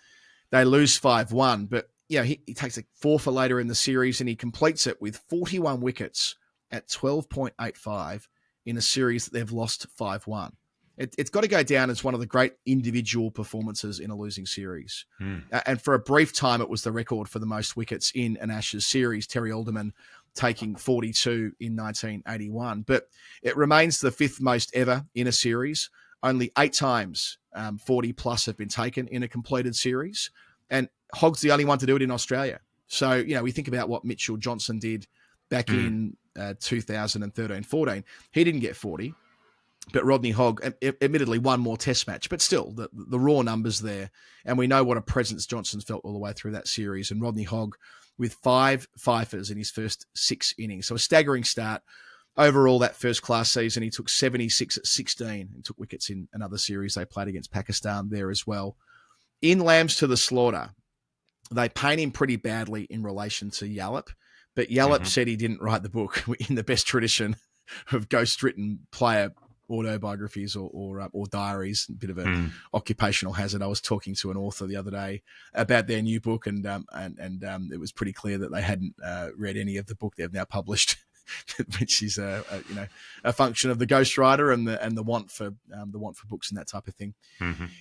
They lose 5-1, but he takes a 4 for later in the series and he completes it with 41 wickets at 12.85 in a series that they've lost 5-1. It's got to go down as one of the great individual performances in a losing series. And for a brief time, it was the record for the most wickets in an Ashes series, Terry Alderman taking 42 in 1981. But it remains the 5th most ever in a series. Only 8 times 40 plus have been taken in a completed series. And Hogg's the only one to do it in Australia. So, we think about what Mitchell Johnson did back in 2013-14. He didn't get 40. But Rodney Hogg admittedly one more test match, but still the raw numbers there. And we know what a presence Johnson's felt all the way through that series. And Rodney Hogg with 5 fifers in his first 6 innings. So a staggering start. Overall, that first class season, he took 76 at 16 and took wickets in another series they played against Pakistan there as well. In Lambs to the Slaughter, they paint him pretty badly in relation to Yallop. But Yallop said he didn't write the book in the best tradition of ghost-written player autobiographies or diaries, a bit of an occupational hazard. I was talking to an author the other day about their new book, and it was pretty clear that they hadn't read any of the book they've now published, which is a function of the ghostwriter and the want for books and that type of thing.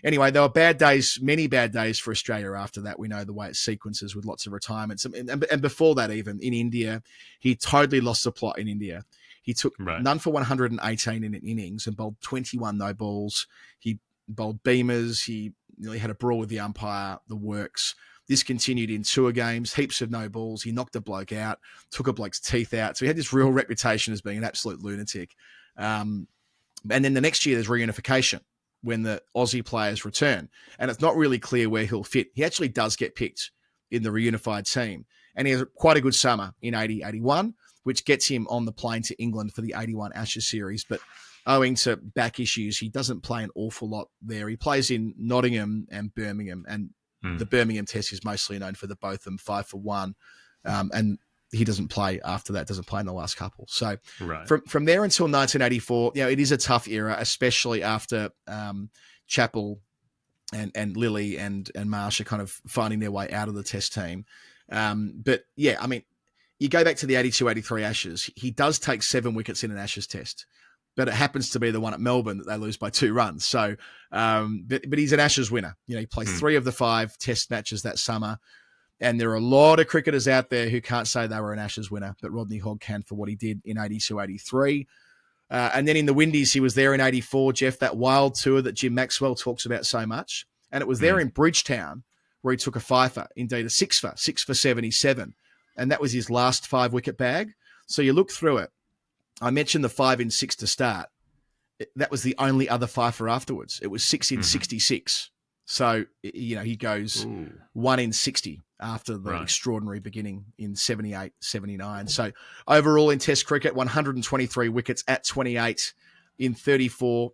Anyway, there were bad days, many bad days for Australia after that. We know the way it sequences with lots of retirements, and before that, even in India, he totally lost the plot in India. He took none for 118 in an innings and bowled 21 no balls. He bowled beamers. He nearly had a brawl with the umpire, the works. This continued in tour games, heaps of no balls. He knocked a bloke out, took a bloke's teeth out. So he had this real reputation as being an absolute lunatic. And then the next year there's reunification when the Aussie players return. And it's not really clear where he'll fit. He actually does get picked in the reunified team. And he has quite a good summer in 80-81. Which gets him on the plane to England for the 81 Ashes series. But owing to back issues, he doesn't play an awful lot there. He plays in Nottingham and Birmingham, and the Birmingham test is mostly known for the Botham 5 for 1. And he doesn't play after that, doesn't play in the last couple. So from there until 1984, it is a tough era, especially after Chappell and Lilly and Marsh are kind of finding their way out of the test team. But you go back to the 82-83 Ashes, he does take 7 wickets in an Ashes test, but it happens to be the one at Melbourne that they lose by 2 runs. So, but he's an Ashes winner. He plays 3 of the 5 test matches that summer. And there are a lot of cricketers out there who can't say they were an Ashes winner, but Rodney Hogg can for what he did in 82-83. And then in the Windies, he was there in 84, Jeff, that wild tour that Jim Maxwell talks about so much. And it was there in Bridgetown where he took a fifer, indeed a 6 for 77. And that was his last 5-wicket bag. So you look through it. I mentioned the 5 in 6 to start. That was the only other fifer afterwards. It was 6 in 66. So, he goes 1 in 60 after the extraordinary beginning in 78, 79. So overall in Test cricket, 123 wickets at 28 in 38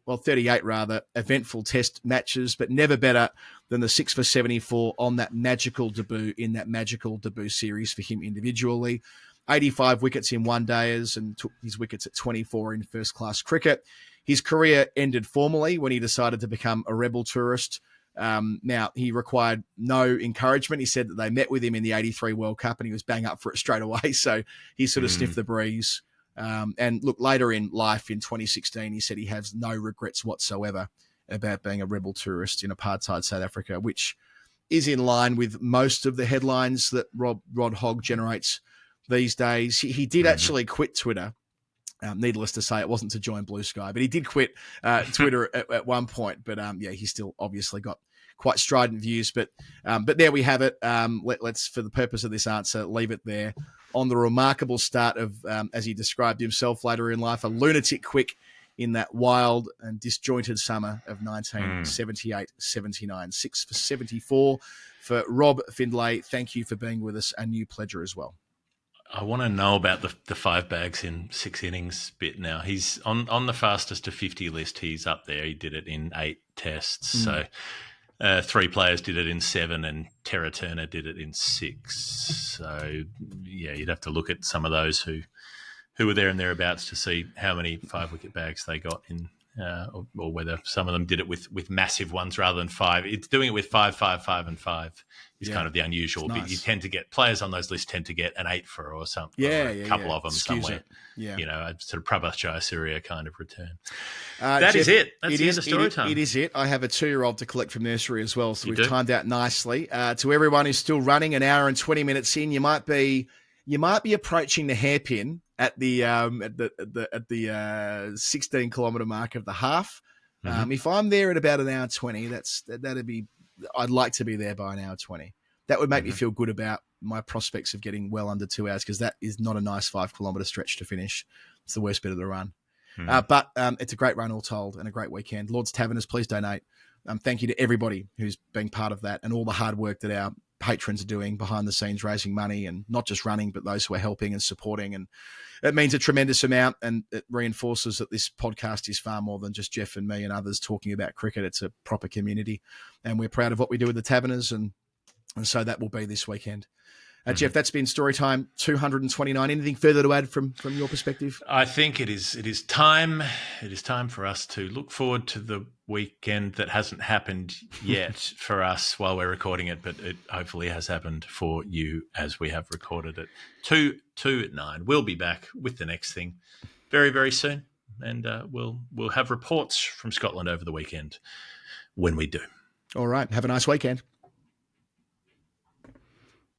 eventful Test matches, but never better than the 6 for 74 on that magical debut in that magical debut series for him individually. 85 wickets in one-dayers and took his wickets at 24 in first-class cricket. His career ended formally when he decided to become a rebel tourist. Now, he required no encouragement. He said that they met with him in the 83 World Cup and he was bang up for it straight away. So he sort of sniffed the breeze. And look, later in life in 2016, he said he has no regrets whatsoever about being a rebel tourist in apartheid South Africa, which is in line with most of the headlines that Rod Hogg generates these days. He did actually quit Twitter. Needless to say, it wasn't to join Blue Sky, but he did quit Twitter at one point. But he's still obviously got quite strident views. But there we have it. Let's, for the purpose of this answer, leave it there. On the remarkable start of, as he described himself later in life, a lunatic quick in that wild and disjointed summer of 1978-79. 6 for 74 for Rob Findlay. Thank you for being with us, a new pledger as well.
I want to know about the 5 bags in 6 innings bit now. He's on the fastest to 50 list. He's up there. He did it in 8 tests. So 3 players did it in 7 and Terra Turner did it in 6. So, yeah, you'd have to look at some of those who were there and thereabouts to see how many 5-wicket bags they got in, or whether some of them did it with massive ones rather than 5. It's doing it with 5, 5, 5 and 5 is kind of the unusual. Nice. But you tend to get players on those lists tend to get an 8 for or something.
Yeah,
or a couple of them
Excuse
somewhere.
It. Yeah,
a sort of Prabhat Surya kind of return. That Jeff, is it. That's the end of story time.
It is it. I have a 2-year-old to collect from nursery as well, so we've timed out nicely. To everyone who's still running, an hour and 20 minutes in, you might be approaching the hairpin at the 16-kilometre mark of the half. If I'm there at about an hour 20, I'd like to be there by an hour 20. That would make me feel good about my prospects of getting well under 2 hours, because that is not a nice 5-kilometre stretch to finish. It's the worst bit of the run. But it's a great run all told and a great weekend. Lord's Taverners, please donate. Thank you to everybody who's been part of that and all the hard work that our patrons are doing behind the scenes, raising money, and not just running, but those who are helping and supporting. And it means a tremendous amount, and it reinforces that this podcast is far more than just Jeff and me and others talking about cricket. It's a proper community, and we're proud of what we do with the Taverners, and so that will be this weekend. Jeff, that's been Storytime 229. Anything further to add from your perspective?
I think it is time. It is time for us to look forward to the weekend that hasn't happened yet for us while we're recording it, but it hopefully has happened for you as we have recorded it. 2 at 9. We'll be back with the next thing very, very soon, and we'll have reports from Scotland over the weekend when we do.
All right. Have a nice weekend.